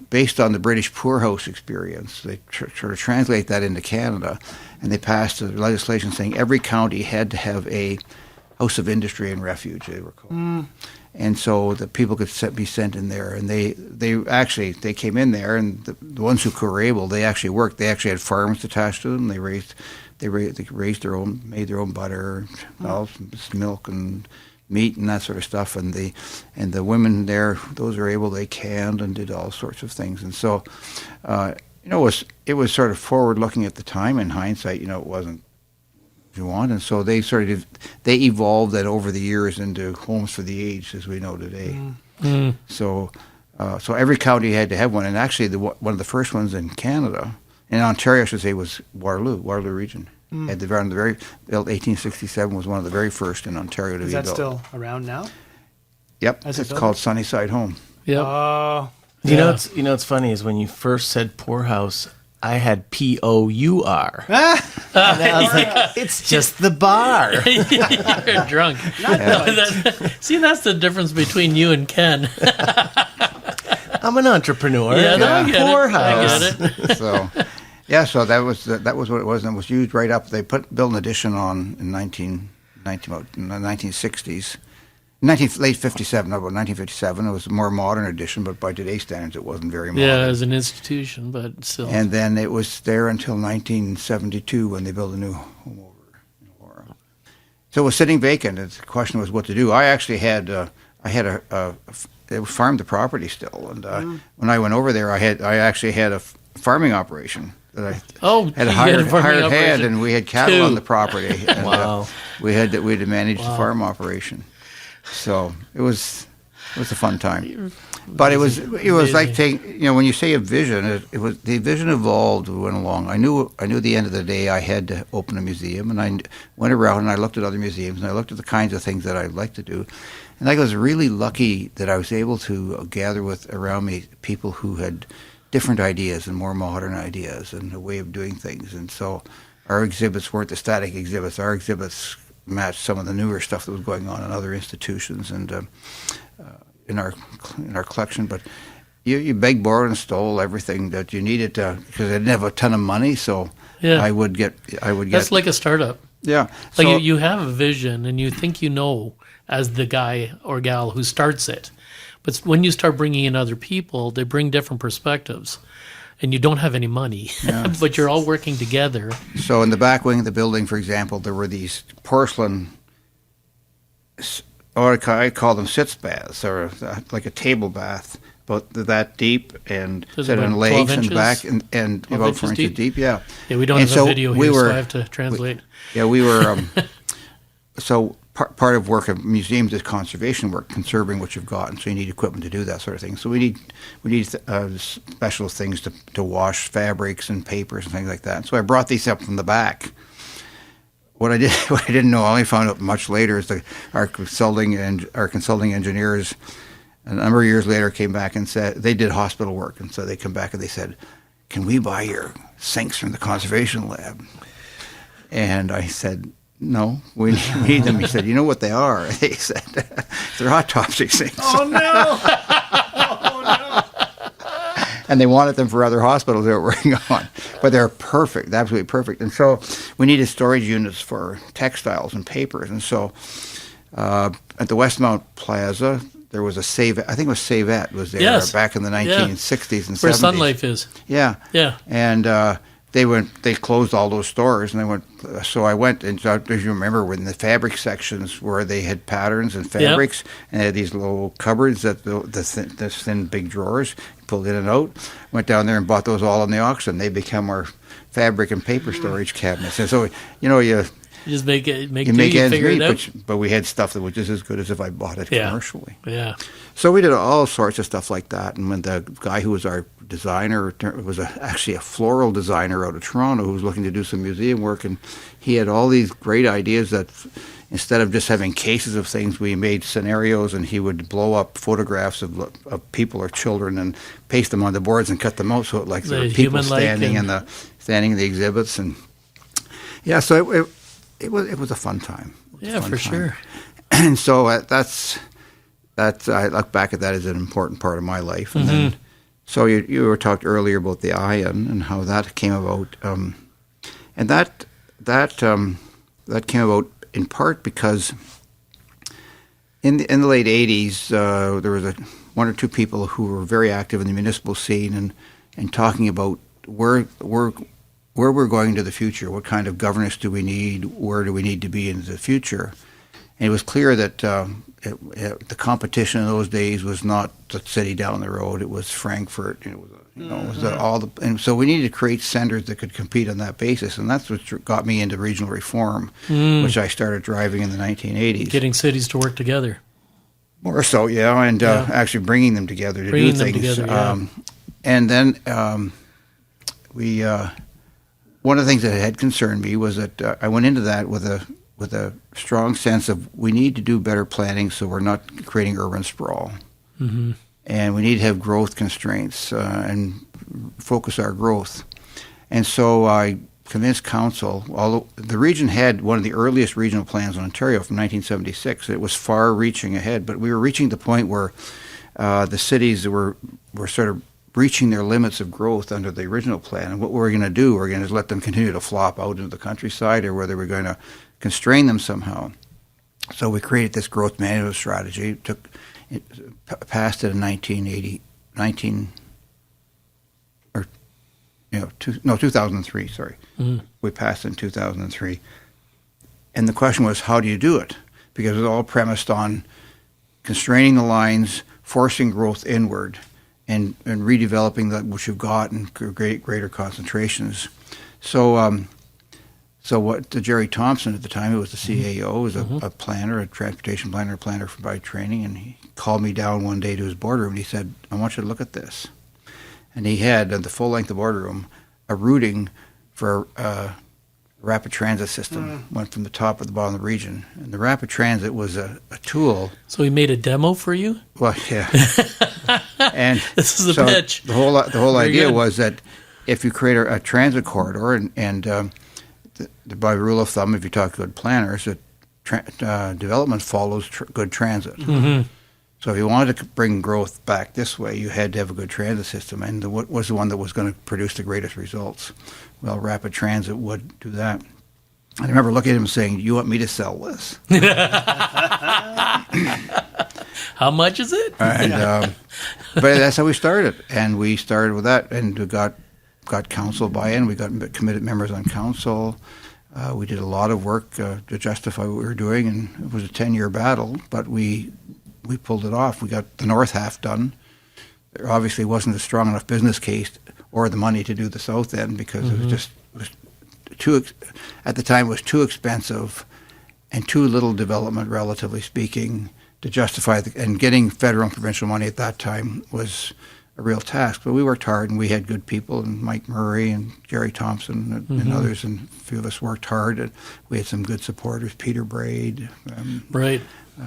based on the British poorhouse experience, they sort of translate that into Canada, and they passed a legislation saying every county had to have a house of industry and refuge, they were called. And so the people could be sent in there, and they came in there, and the ones who were able, they actually worked. They actually had farms attached to them. They raised their own, made their own butter, milk, and meat, and that sort of stuff. And the women there, those were able, they canned and did all sorts of things. And so, it was sort of forward looking at the time. In hindsight, it wasn't you want, and so they evolved that over the years into homes for the aged, as we know today. So every county had to have one, and actually one of the first ones in Canada, in Ontario, I should say, was Waterloo Region. At the very built 1867 was one of the very first in Ontario to be built. Is that still around now? Yep, it's called Sunnyside Home. Yep. Oh, You know what's funny is when you first said poorhouse, I had POUR. And I was like, it's just the bar. You're drunk. That's the difference between you and Ken. I'm an entrepreneur. Yeah, no, I get poorhouse. it. I get it. So that was what it was, and it was used right up. They built an addition on in 1960s. Late 57, about 1957. It was a more modern edition, but by today's standards, it wasn't very modern. Yeah, as an institution, but still. And then it was there until 1972 when they built a new home over in Aurora. So it was sitting vacant. The question was what to do. I actually had they farmed the property still, and when I went over there, I actually had a farming operation that I had a hired hand, and we had cattle on the property. And, Wow. We had to manage the farm operation. So it was a fun time, but it was like when you say a vision, the vision evolved. We went along. I knew at the end of the day I had to open a museum, and I went around and I looked at other museums and I looked at the kinds of things that I'd like to do, and I was really lucky that I was able to gather around me people who had different ideas and more modern ideas and a way of doing things. And so our exhibits weren't the static exhibits. Our exhibits matched some of the newer stuff that was going on in other institutions and in our collection. But you begged, borrowed, and stole everything that you needed because I didn't have a ton of money. So Yeah. I would get. That's like a startup. Yeah. Like So, you have a vision and you think as the guy or gal who starts it. But when you start bringing in other people, they bring different perspectives. And you don't have any money, but you're all working together. So in the back wing of the building, for example, there were these porcelain, or I call them sitz baths, or like a table bath, about that deep and So it's set on about legs 12 and inches? back and 12 about 4 inches inches deep. Yeah. Yeah, we don't And have so a video we here, were- so I have to translate. We were. So part of work of museums is conservation work, conserving what you've got, and so you need equipment to do that sort of thing. So we need special things to wash fabrics and papers and things like that. And so I brought these up from the back. What I didn't know, I only found out much later, is our consulting engineers, a number of years later, came back and said they did hospital work, and so they come back and they said, "Can we buy your sinks from the conservation lab?" And I said, "No, we need them." He said, "You know what they are?" They said, "They're autopsy sinks." Oh no! Oh no! And they wanted them for other hospitals they were working on. But they're perfect, absolutely perfect. And so we needed storage units for textiles and papers. And so at the Westmount Plaza, there was I think it was Savette was there Yes. back in the 1960s and 70s. Where Sun Life is. Yeah. Yeah. And they closed all those stores, and they went. So I went, and so, as you remember, when the fabric sections where they had patterns and fabrics, and they had these little cupboards that the thin big drawers, pulled in and out. Went down there and bought those all on the auction. They become our fabric and paper storage cabinets. And so you just make you do, make you ends figure meet, it out. but we had stuff that was just as good as if I bought it commercially. Yeah. So we did all sorts of stuff like that. And when the guy who was our designer was actually a floral designer out of Toronto who was looking to do some museum work, and he had all these great ideas that instead of just having cases of things, we made scenarios, and he would blow up photographs of people or children and paste them on the boards and cut them out so it like there were people standing in the exhibits. And yeah, so it was a fun time. Yeah, for sure. And so that's I look back at that as an important part of my life. And then, so you were talked earlier about the iron and how that came about, and that came about in part because in the late '80s there was one or two people who were very active in the municipal scene and talking about where we're going to the future, what kind of governance do we need, where do we need to be in the future. And it was clear that the competition in those days was not the city down the road; it was Frankfurt. It was and so we needed to create centers that could compete on that basis, and that's what got me into regional reform, which I started driving in the 1980s. Getting cities to work together. More so, yeah, and actually bringing them together to do things. Together, and then we. One of the things that had concerned me was that I went into that with a strong sense of we need to do better planning so we're not creating urban sprawl. Mm-hmm. And we need to have growth constraints and focus our growth. And so I convinced council, although the region had one of the earliest regional plans in Ontario from 1976, it was far reaching ahead, but we were reaching the point where the cities were sort of reaching their limits of growth under the original plan. And what we're going to do, we're going to let them continue to flop out into the countryside, or whether we're going to constrain them somehow. So we created this growth management strategy, passed it in 2003, sorry. Mm-hmm. We passed it in 2003. And the question was, how do you do it? Because it was all premised on constraining the lines, forcing growth inward, and redeveloping what you've got in greater concentrations. So what Jerry Thompson at the time, who was the CAO, was a planner, a transportation planner by training, and he called me down one day to his boardroom and he said, I want you to look at this. And he had, at the full length of the boardroom, a routing for a rapid transit system, went from the top to the bottom of the region. And the rapid transit was a tool. So he made a demo for you? Well, yeah. And this is a pitch. The whole idea was that if you create a transit corridor, and by rule of thumb, if you talk to good planners, that development follows good transit. Mm-hmm. So if you wanted to bring growth back this way, you had to have a good transit system. And what was the one that was going to produce the greatest results? Well, rapid transit would do that. I remember looking at him saying, you want me to sell this? How much is it? And, but that's how we started. And we started with that, and we got council buy-in. We got committed members on council. We did a lot of work to justify what we were doing, and it was a 10-year battle, but we pulled it off. We got the north half done. There obviously wasn't a strong enough business case or the money to do the south end because it was too, at the time, it was too expensive and too little development, relatively speaking, to justify and getting federal and provincial money at that time was a real task. But we worked hard, and we had good people, and Mike Murray and Jerry Thompson and others, and a few of us worked hard. And we had some good supporters, Peter Braid, right,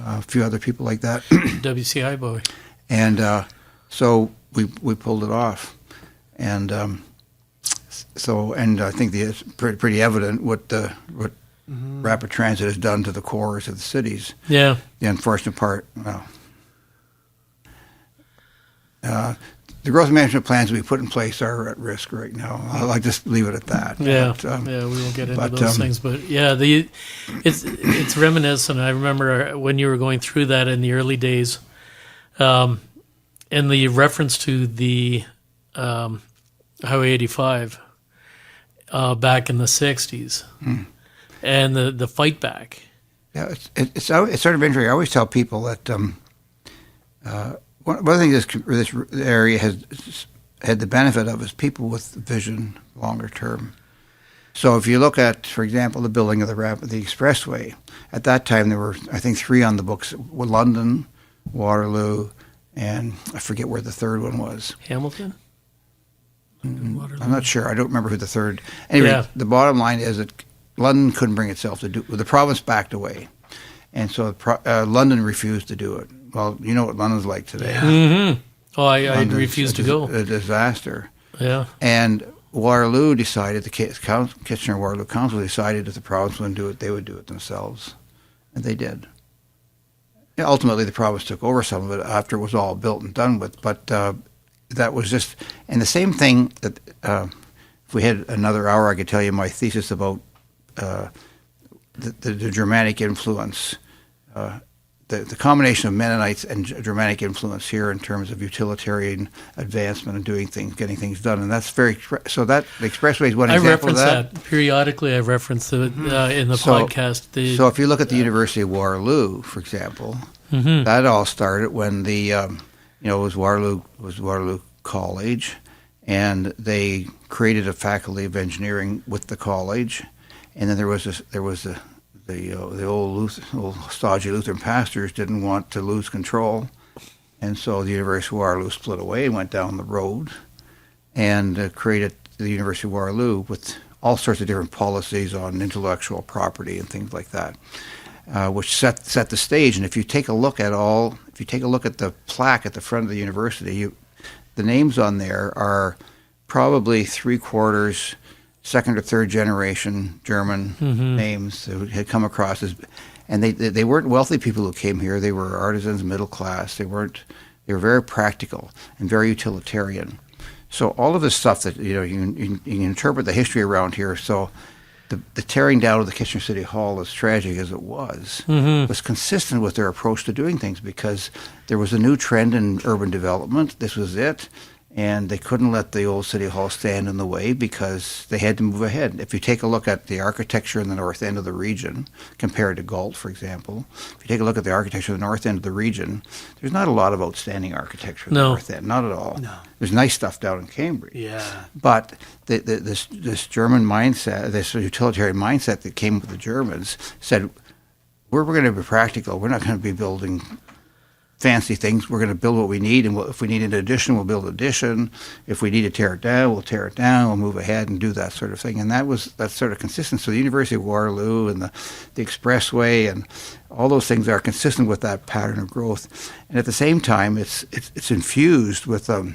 a few other people like that. WCI boy. And so we pulled it off. And and I think it's pretty evident what rapid transit has done to the cores of the cities. Yeah. The unfortunate part, the growth management plans we put in place are at risk right now. I'll just leave it at that. Yeah, we won't get into those things, but yeah, it's reminiscent. I remember when you were going through that in the early days, and the reference to the Highway 85. back in the 60s. And the fight back. Yeah, it's sort of interesting. I always tell people that one of the things this area has had the benefit of is people with vision longer term. So if you look at, for example, the building of the expressway, at that time there were, I think, 3 on the books: London, Waterloo, and I forget where the third one was. Hamilton? I'm not sure. I don't remember who the third. Anyway, Yeah. The bottom line is that London couldn't bring itself to do. The province backed away, and so London refused to do it. Well, you know what London's like today. Mm-hmm. Oh, I London's refuse to go. A disaster. Yeah. And Waterloo decided, the Kitchener-Waterloo Council decided if the province wouldn't do it, they would do it themselves. And they did. Yeah, ultimately, the province took over some of it after it was all built and done with. But that was just, and the same thing that if we had another hour, I could tell you my thesis about the Germanic influence, the combination of Mennonites and Germanic influence here in terms of utilitarian advancement and doing things, getting things done, and that's very so that the expressway is one I example of reference that. that periodically. I reference it in the podcast. So if you look at the University of Waterloo, for example, that all started when the it was Waterloo College, and they created a faculty of engineering with the college, and then there was the old stodgy Lutheran pastors didn't want to lose control, and so the University of Waterloo split away and went down the road and created the University of Waterloo with all sorts of different policies on intellectual property and things like that, which set the stage. And if you take a look at the plaque at the front of the university, the names on there are probably 3/4 second or third generation German names that had come across and they weren't wealthy people who came here. They were artisans, middle class. They were very practical and very utilitarian. So all of this stuff that you can interpret the history around here. So the tearing down of the Kitchener City Hall, as tragic as it was consistent with their approach to doing things, because there was a new trend in urban development. This was it. And they couldn't let the old City Hall stand in the way because they had to move ahead. If you take a look at the architecture in the north end of the region, compared to Galt, for example, if you take a look at the architecture in the north end of the region, there's not a lot of outstanding architecture in the north end, not at all. No. There's nice stuff down in Cambridge. Yeah. But this German mindset, this utilitarian mindset that came with the Germans said, we're going to be practical. We're not going to be building fancy things. We're going to build what we need, and if we need an addition, we'll build an addition. If we need to tear it down, we'll tear it down. We'll move ahead and do that sort of thing. And that's sort of consistent. So the University of Waterloo and the expressway and all those things are consistent with that pattern of growth. And at the same time, it's infused with the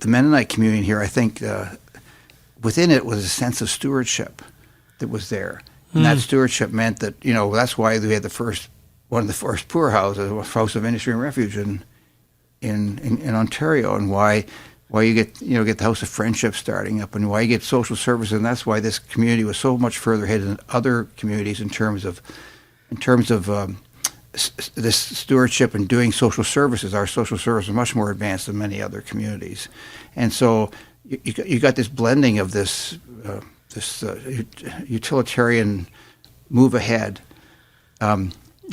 Mennonite community here. I think within it was a sense of stewardship that was there, and that stewardship meant that that's why we had one of the first poorhouses, a house of industry and refuge in Ontario, and why you get the House of Friendship starting up, and why you get social services, and that's why this community was so much further ahead than other communities in terms of this stewardship and doing social services. Our social service is much more advanced than many other communities, and so you got this blending of this utilitarian move ahead.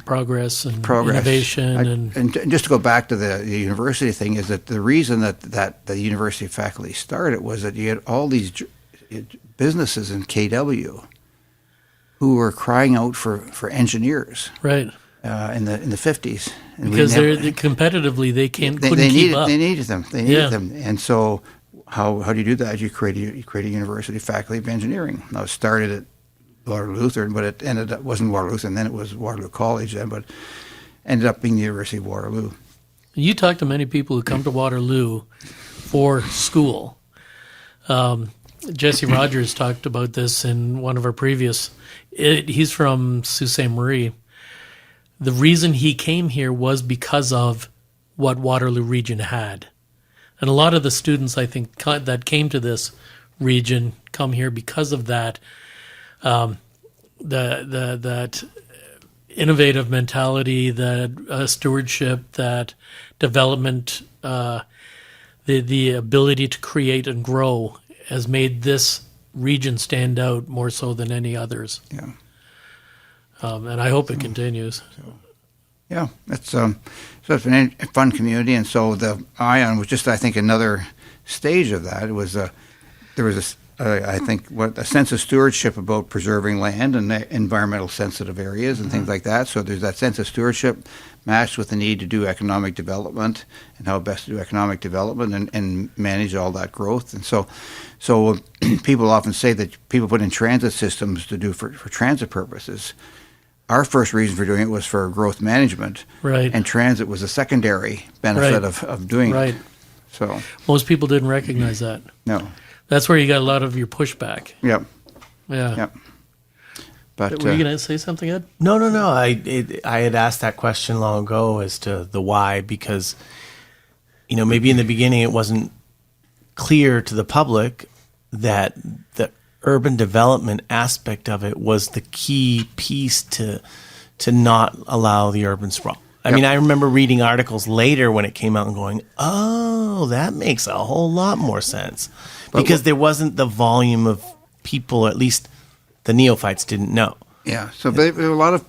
Progress, innovation, and just to go back to the university thing, is that the reason that the university faculty started was that you had all these businesses in KW who were crying out for engineers, right? In the 50s, because competitively they couldn't keep up. They needed them. They needed them, and so how do you do that? You create a university faculty of engineering. Now it started at Waterloo Lutheran, but it ended up wasn't Waterloo Lutheran, then it was Waterloo College then, but ended up being the University of Waterloo. You talk to many people who come to Waterloo for school. Jesse Rogers talked about this in one of our previous. He's from Sault Ste. Marie. The reason he came here was because of what Waterloo region had. And a lot of the students, I think, that came to this region come here because of that. That innovative mentality, that stewardship, that development, the ability to create and grow, has made this region stand out more so than any others. Yeah. And I hope it continues. Yeah, so it's been a fun community, and so the Ion was just, I think, another stage of that. It was there was I think a sense of stewardship about preserving land and environmental sensitive areas and things like that. So there's that sense of stewardship matched with the need to do economic development and how best to do economic development and manage all that growth. And so people often say that people put in transit systems to do for transit purposes. Our first reason for doing it was for growth management, Right. and transit was a secondary benefit of doing Right. it. So Most people didn't recognize that. no, That's where you got a lot of your pushback. yep, Yeah. yep. But Were you going to say something, Ed? No. I had asked that question long ago as to the why, because, maybe in the beginning it wasn't clear to the public that the urban development aspect of it was the key piece to not allow the urban sprawl. I mean, I remember reading articles later when it came out and going, oh, that makes a whole lot more sense. Because there wasn't the volume of people, at least the neophytes didn't know. yeah, so there were a lot of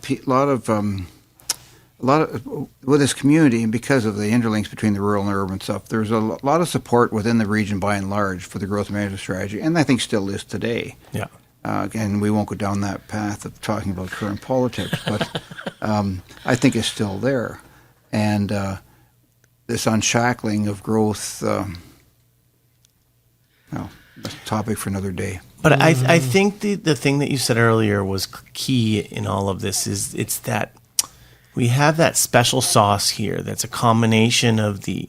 with this community, and because of the interlinks between the rural and urban stuff, there's a lot of support within the region by and large for the growth management strategy, and I think still is today. Yeah. Again, we won't go down that path of talking about current politics, but I think it's still there. And this unshackling of growth, that's a topic for another day. But I think the thing that you said earlier was key in all of this is it's that we have that special sauce here that's a combination of the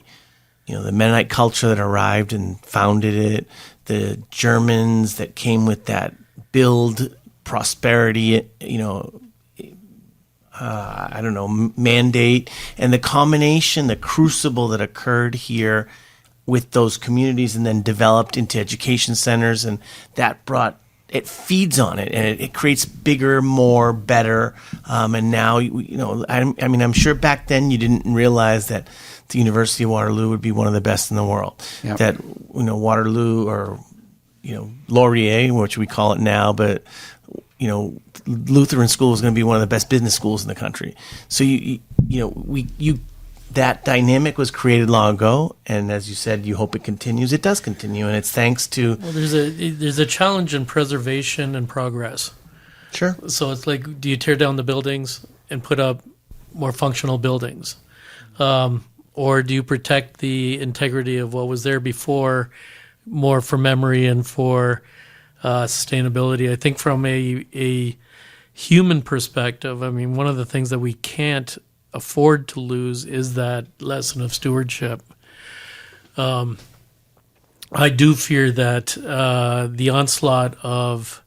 Mennonite culture that arrived and founded it, the Germans that came with that build prosperity, mandate, and the combination, the crucible that occurred here with those communities and then developed into education centers, and that it feeds on it, and it creates bigger, more, better. And now, I'm sure back then you didn't realize that the University of Waterloo would be one of the best in the world. Yep. That Waterloo, or Laurier, which we call it now, but Lutheran School is going to be one of the best business schools in the country. So that dynamic was created long ago, and as you said, you hope it continues. It does continue, and it's thanks to. Well, there's a challenge in preservation and progress. Sure. So it's like, do you tear down the buildings and put up more functional buildings? Or do you protect the integrity of what was there before, more for memory and for sustainability? I think from a human perspective, one of the things that we can't afford to lose is that lesson of stewardship. I do fear that the onslaught of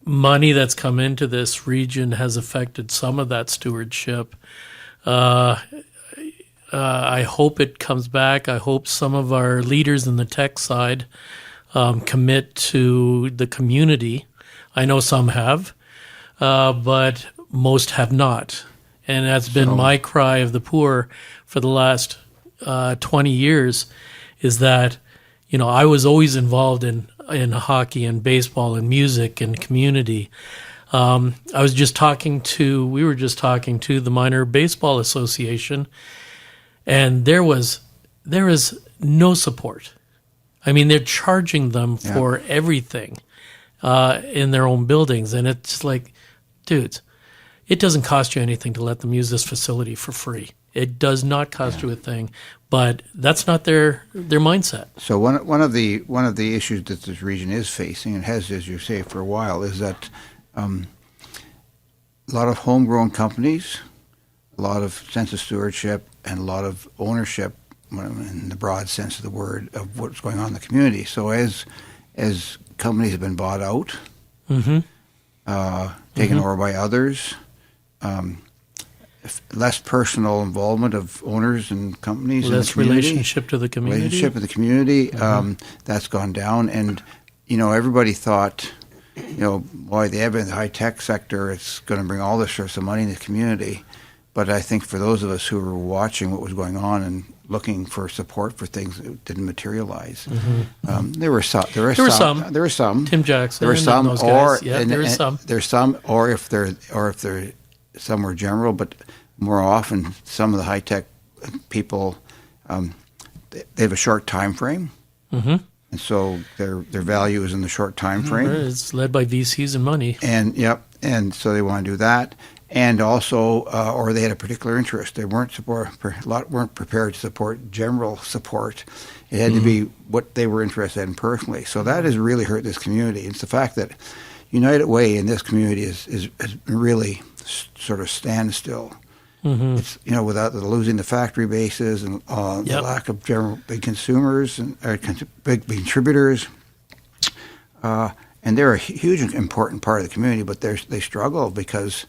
money that's come into this region has affected some of that stewardship. I hope it comes back. I hope some of our leaders in the tech side commit to the community. I know some have, but most have not. And that's been my cry of the poor for the last 20 years, is that, I was always involved in hockey and baseball and music and community. We were just talking to the Minor Baseball Association, and there is no support. They're charging them for everything in their own buildings, and it's like, dudes, it doesn't cost you anything to let them use this facility for free. It does not cost you a thing, but that's not their mindset. So one of the issues that this region is facing, and has, as you say, for a while, is that a lot of homegrown companies, a lot of sense of stewardship, and a lot of ownership, in the broad sense of the word, of what's going on in the community. So as companies have been bought out, taken over by others, less personal involvement of owners and companies, less in the community, relationship to the community. Relationship with the community, that's gone down. And, everybody thought, boy, the ebb in the high-tech sector, it's going to bring all this sorts of money in the community. But I think for those of us who were watching what was going on in looking for support for things that didn't materialize. There were some. Tim Jackson. There were some, those guys. Yeah, there were some. There's some, or if they're some were general, but more often some of the high tech people, they have a short time frame, and so their value is in the short time frame. It's led by VCs and money. And so they want to do that. And also, or they had a particular interest. They weren't prepared to support general support. It had to be what they were interested in personally. So that has really hurt this community. It's the fact that United Way in this community is really sort of standstill. It's without losing the factory bases and the lack of general big consumers and big contributors. And they're a huge important part of the community, but they struggle because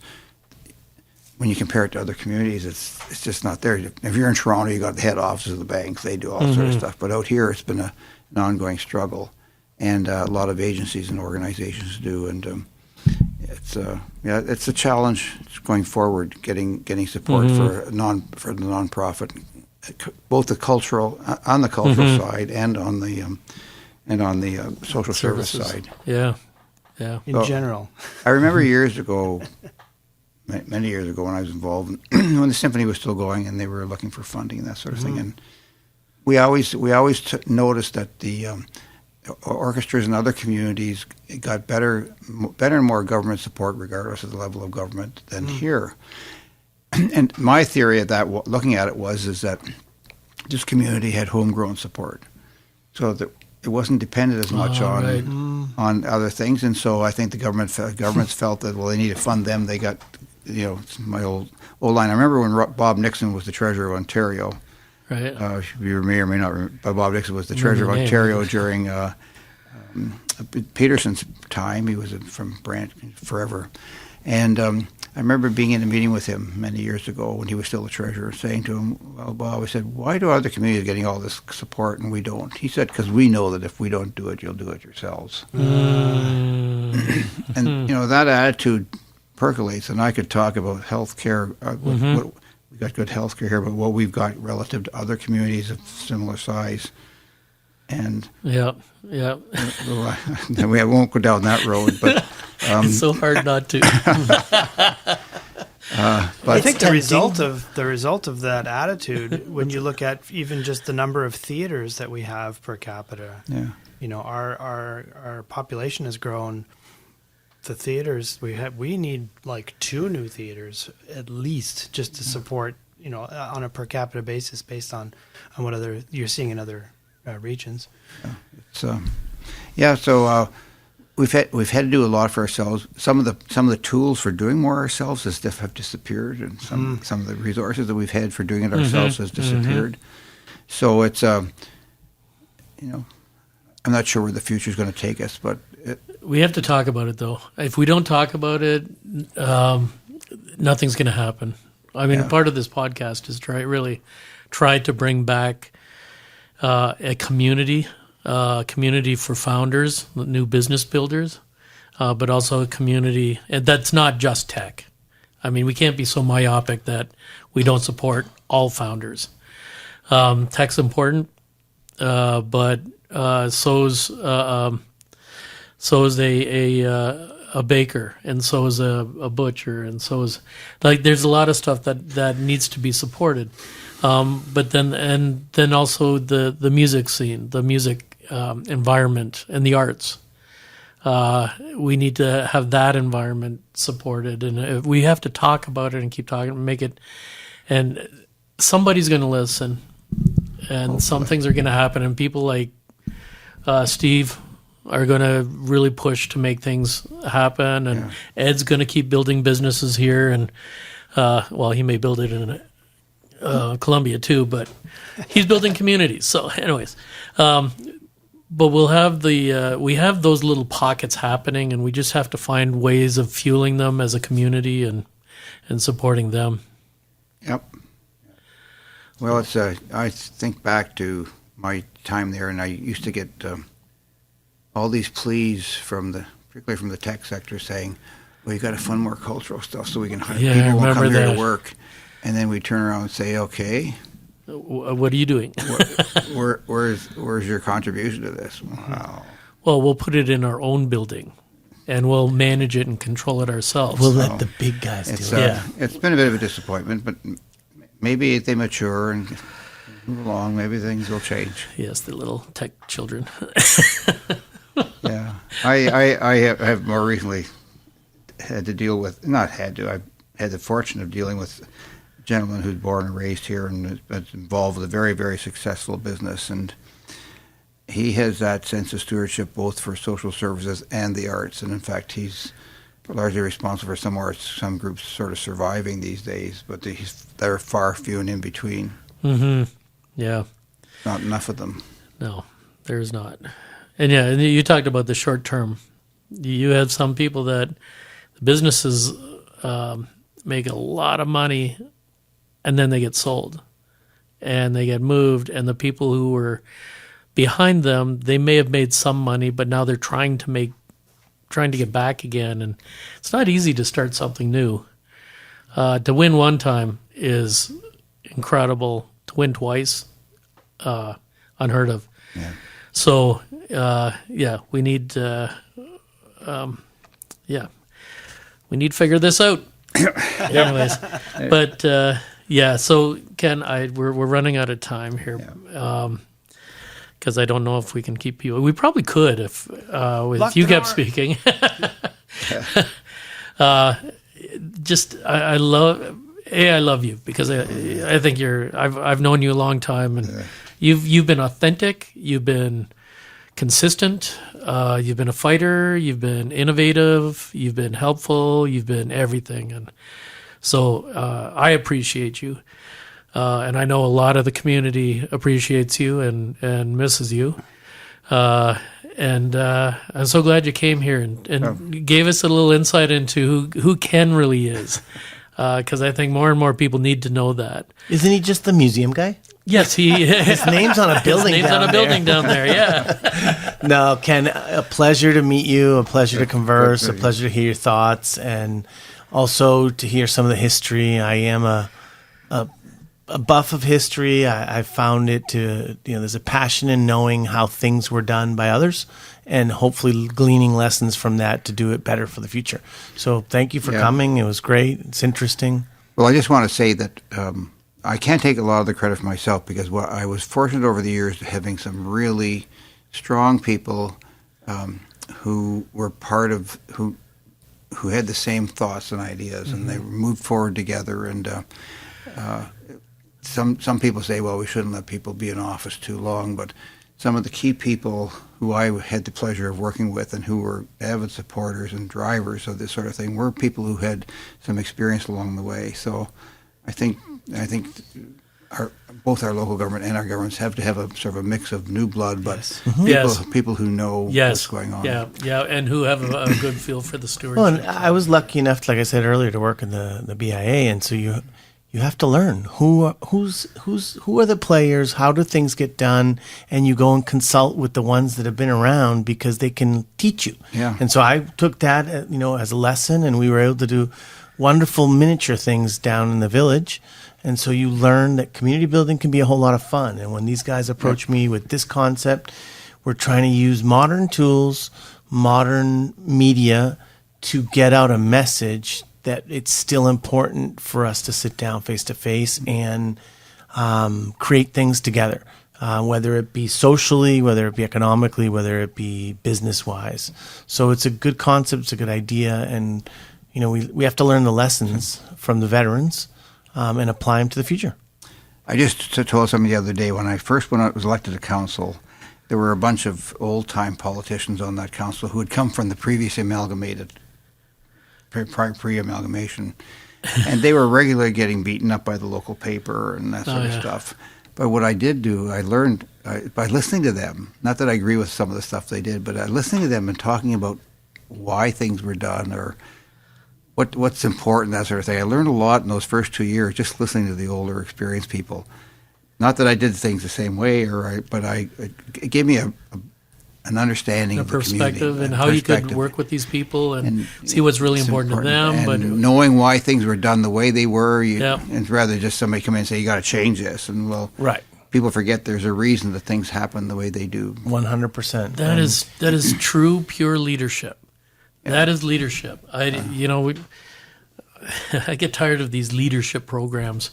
when you compare it to other communities, it's just not there. If you're in Toronto, you got the head offices of the banks; they do all sort of stuff. But out here, it's been an ongoing struggle, and a lot of agencies and organizations do. And it's a challenge going forward, getting support for the nonprofit, both the cultural on the cultural side and on the social service side. Yeah. In general, I remember years ago. Many years ago when I was involved, when the symphony was still going and they were looking for funding and that sort of thing. And we always noticed that the orchestras in other communities got better and more government support regardless of the level of government than here. And my theory of that, looking at it, is that this community had homegrown support. So that it wasn't dependent as much on other things. And so I think the governments felt that, well, they need to fund them. They got, my old line. I remember when Bob Nixon was the Treasurer of Ontario. Right. You may or may not remember, but Bob Nixon was the Treasurer of Ontario during Peterson's time. He was from Brant forever. And I remember being in a meeting with him many years ago when he was still the treasurer, saying to him, well, Bob, I said, why do other communities getting all this support and we don't? He said, because we know that if we don't do it, you'll do it yourselves. And, that attitude percolates. And I could talk about health care. We got good health care here, but what we've got relative to other communities of similar size. And yeah. We won't go down that road, but it's so hard not to. But I think the result of that attitude, when you look at even just the number of theaters that we have per capita, our population has grown. The theaters we need like 2 new theaters at least just to support on a per capita basis based on what other you're seeing in other regions. So we've had to do a lot for ourselves. Some of the tools for doing more ourselves have disappeared, and some of the resources that we've had for doing it ourselves has disappeared. So it's I'm not sure where the future is going to take us, but we have to talk about it though. If we don't talk about it, nothing's going to happen. I mean, part of this podcast is try to bring back a community for founders, new business builders, but also a community that's not just tech. I mean, we can't be so myopic that we don't support all founders. Tech's important, but so is a baker, and so is a butcher, and so is there's a lot of stuff that needs to be supported. But then also the music scene, the music environment, and the arts. We need to have that environment supported, and we have to talk about it and keep talking, make it. And somebody's going to listen, and some things are going to happen, and people like Steve are going to really push to make things happen, and Ed's going to keep building businesses here, and he may build it in Columbia too, but he's building communities. So, anyways, but we'll have we have those little pockets happening, and we just have to find ways of fueling them as a community and supporting them. Yep. Well, it's I think back to my time there, and I used to get all these pleas particularly from the tech sector, saying, "Well, you got to fund more cultural stuff so we can hire people who come here to work." And then we turn around and say, "Okay, What are you doing? Where's your contribution to this? Wow. Well, we'll put it in our own building, and we'll manage it and control it ourselves. We'll let the big guys do it. It's been a bit of a disappointment, but maybe if they mature and move along, maybe things will change. Yes, the little tech children. Yeah, I have more recently had to deal with, I've had the fortune of dealing with a gentleman who's born and raised here and is involved with a very, very successful business, and he has that sense of stewardship both for social services and the arts, and in fact he's largely responsible for some groups sort of surviving these days, but they're far few and in between. Mm-hmm. Yeah. Not enough of them. No, there's not. And yeah, and you talked about the short term. You have some people that the businesses make a lot of money, and then they get sold, and they get moved, and the people who were behind them, they may have made some money, but now they're trying to get back again, and it's not easy to start something new. To win one time is incredible. To win twice, unheard of. Yeah. So, we need, we need to figure this out. Anyways, but so Ken, we're running out of time here. Because I don't know if we can keep you. We probably could if you kept speaking. I love you because I think I've known you a long time, and you've been authentic. You've been consistent. You've been a fighter. You've been innovative. You've been helpful. You've been everything, and so I appreciate you. And I know a lot of the community appreciates you and misses you. And I'm so glad you came here and gave us a little insight into who Ken really is. Because I think more and more people need to know that. Isn't he just the museum guy? Yes, he is. His name's on a building His name's on a building down there, yeah. No, Ken, a pleasure to meet you, a pleasure to converse, a pleasure to hear your thoughts, and also to hear some of the history. I am a buff of history. I found it there's a passion in knowing how things were done by others and hopefully gleaning lessons from that to do it better for the future. So thank you for coming. It was great. It's interesting. Well, I just want to say that I can't take a lot of the credit for myself because I was fortunate over the years to having some really strong people who were part of, who had the same thoughts and ideas, and they moved forward together. And some people say, well, we shouldn't let people be in office too long, but some of the key people who I had the pleasure of working with and who were avid supporters and drivers of this sort of thing were people who had some experience along the way. So I think both our local government and our governments have to have a sort of a mix of new blood, but people who know what's going on. Yeah, and who have a good feel for the stewardship. Well, and I was lucky enough, like I said earlier, to work in the BIA, and so you have to learn who are the players, how do things get done, and you go and consult with the ones that have been around because they can teach you. Yeah. And so I took that, as a lesson, and we were able to do wonderful miniature things down in the village. And so you learn that community building can be a whole lot of fun. And when these guys approach me with this concept, we're trying to use modern tools, modern media to get out a message that it's still important for us to sit down face to face and create things together, whether it be socially, whether it be economically, whether it be business-wise. So it's a good concept, it's a good idea, and we have to learn the lessons from the veterans and apply them to the future. I just told somebody the other day when I was elected to council, there were a bunch of old-time politicians on that council who had come from the previous pre-amalgamation, and they were regularly getting beaten up by the local paper and that sort of stuff. But what I did do, I learned by listening to them, not that I agree with some of the stuff they did, but listening to them and talking about why things were done or what's important, that sort of thing. I learned a lot in those first 2 years just listening to the older, experienced people. Not that I did things the same way, but it gave me an understanding The of the perspective community, and how you could perspective. work with these people and And see what's really It's important to them. And But knowing why things were done the way they were, Yeah. and rather just somebody come in and say, you got to change this. And well, Right. people forget there's a reason that things happen the way they do. 100%. that is true, pure leadership. That is leadership. I get tired of these leadership programs.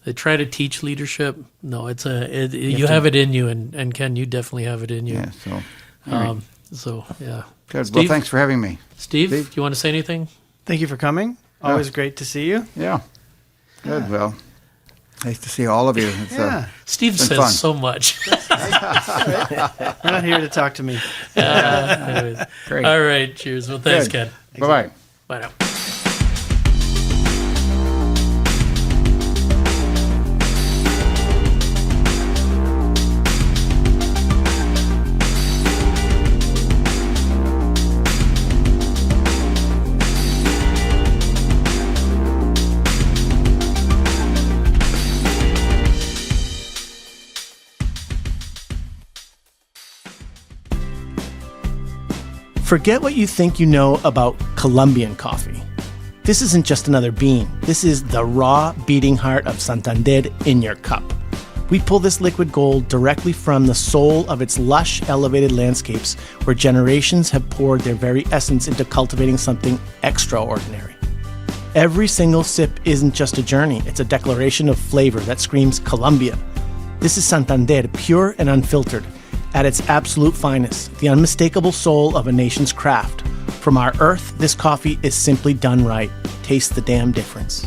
They try to teach leadership. No, you have it in you, and Ken, you definitely have it in you. Yeah, so. all right. So yeah. Good. Steve? Well, thanks for having me. Steve, do Steve? you want to say anything? Thank you for coming. Always great to see you. Yeah. Good. Well, nice to see all of you. It's, Yeah. Steve been says fun. so much. You're not here to talk to me. Anyways. Great. All right. Cheers. Well, thanks, Good. Ken. Bye-bye. Bye now. Forget what you think you know about Colombian coffee. This isn't just another bean. This is the raw beating heart of Santander in your cup. We pull this liquid gold directly from the soul of its lush, elevated landscapes where generations have poured their very essence into cultivating something extraordinary. Every single sip isn't just a journey, it's a declaration of flavor that screams Colombia. This is Santander, pure and unfiltered, at its absolute finest, the unmistakable soul of a nation's craft. From our earth, this coffee is simply done right. Taste the damn difference.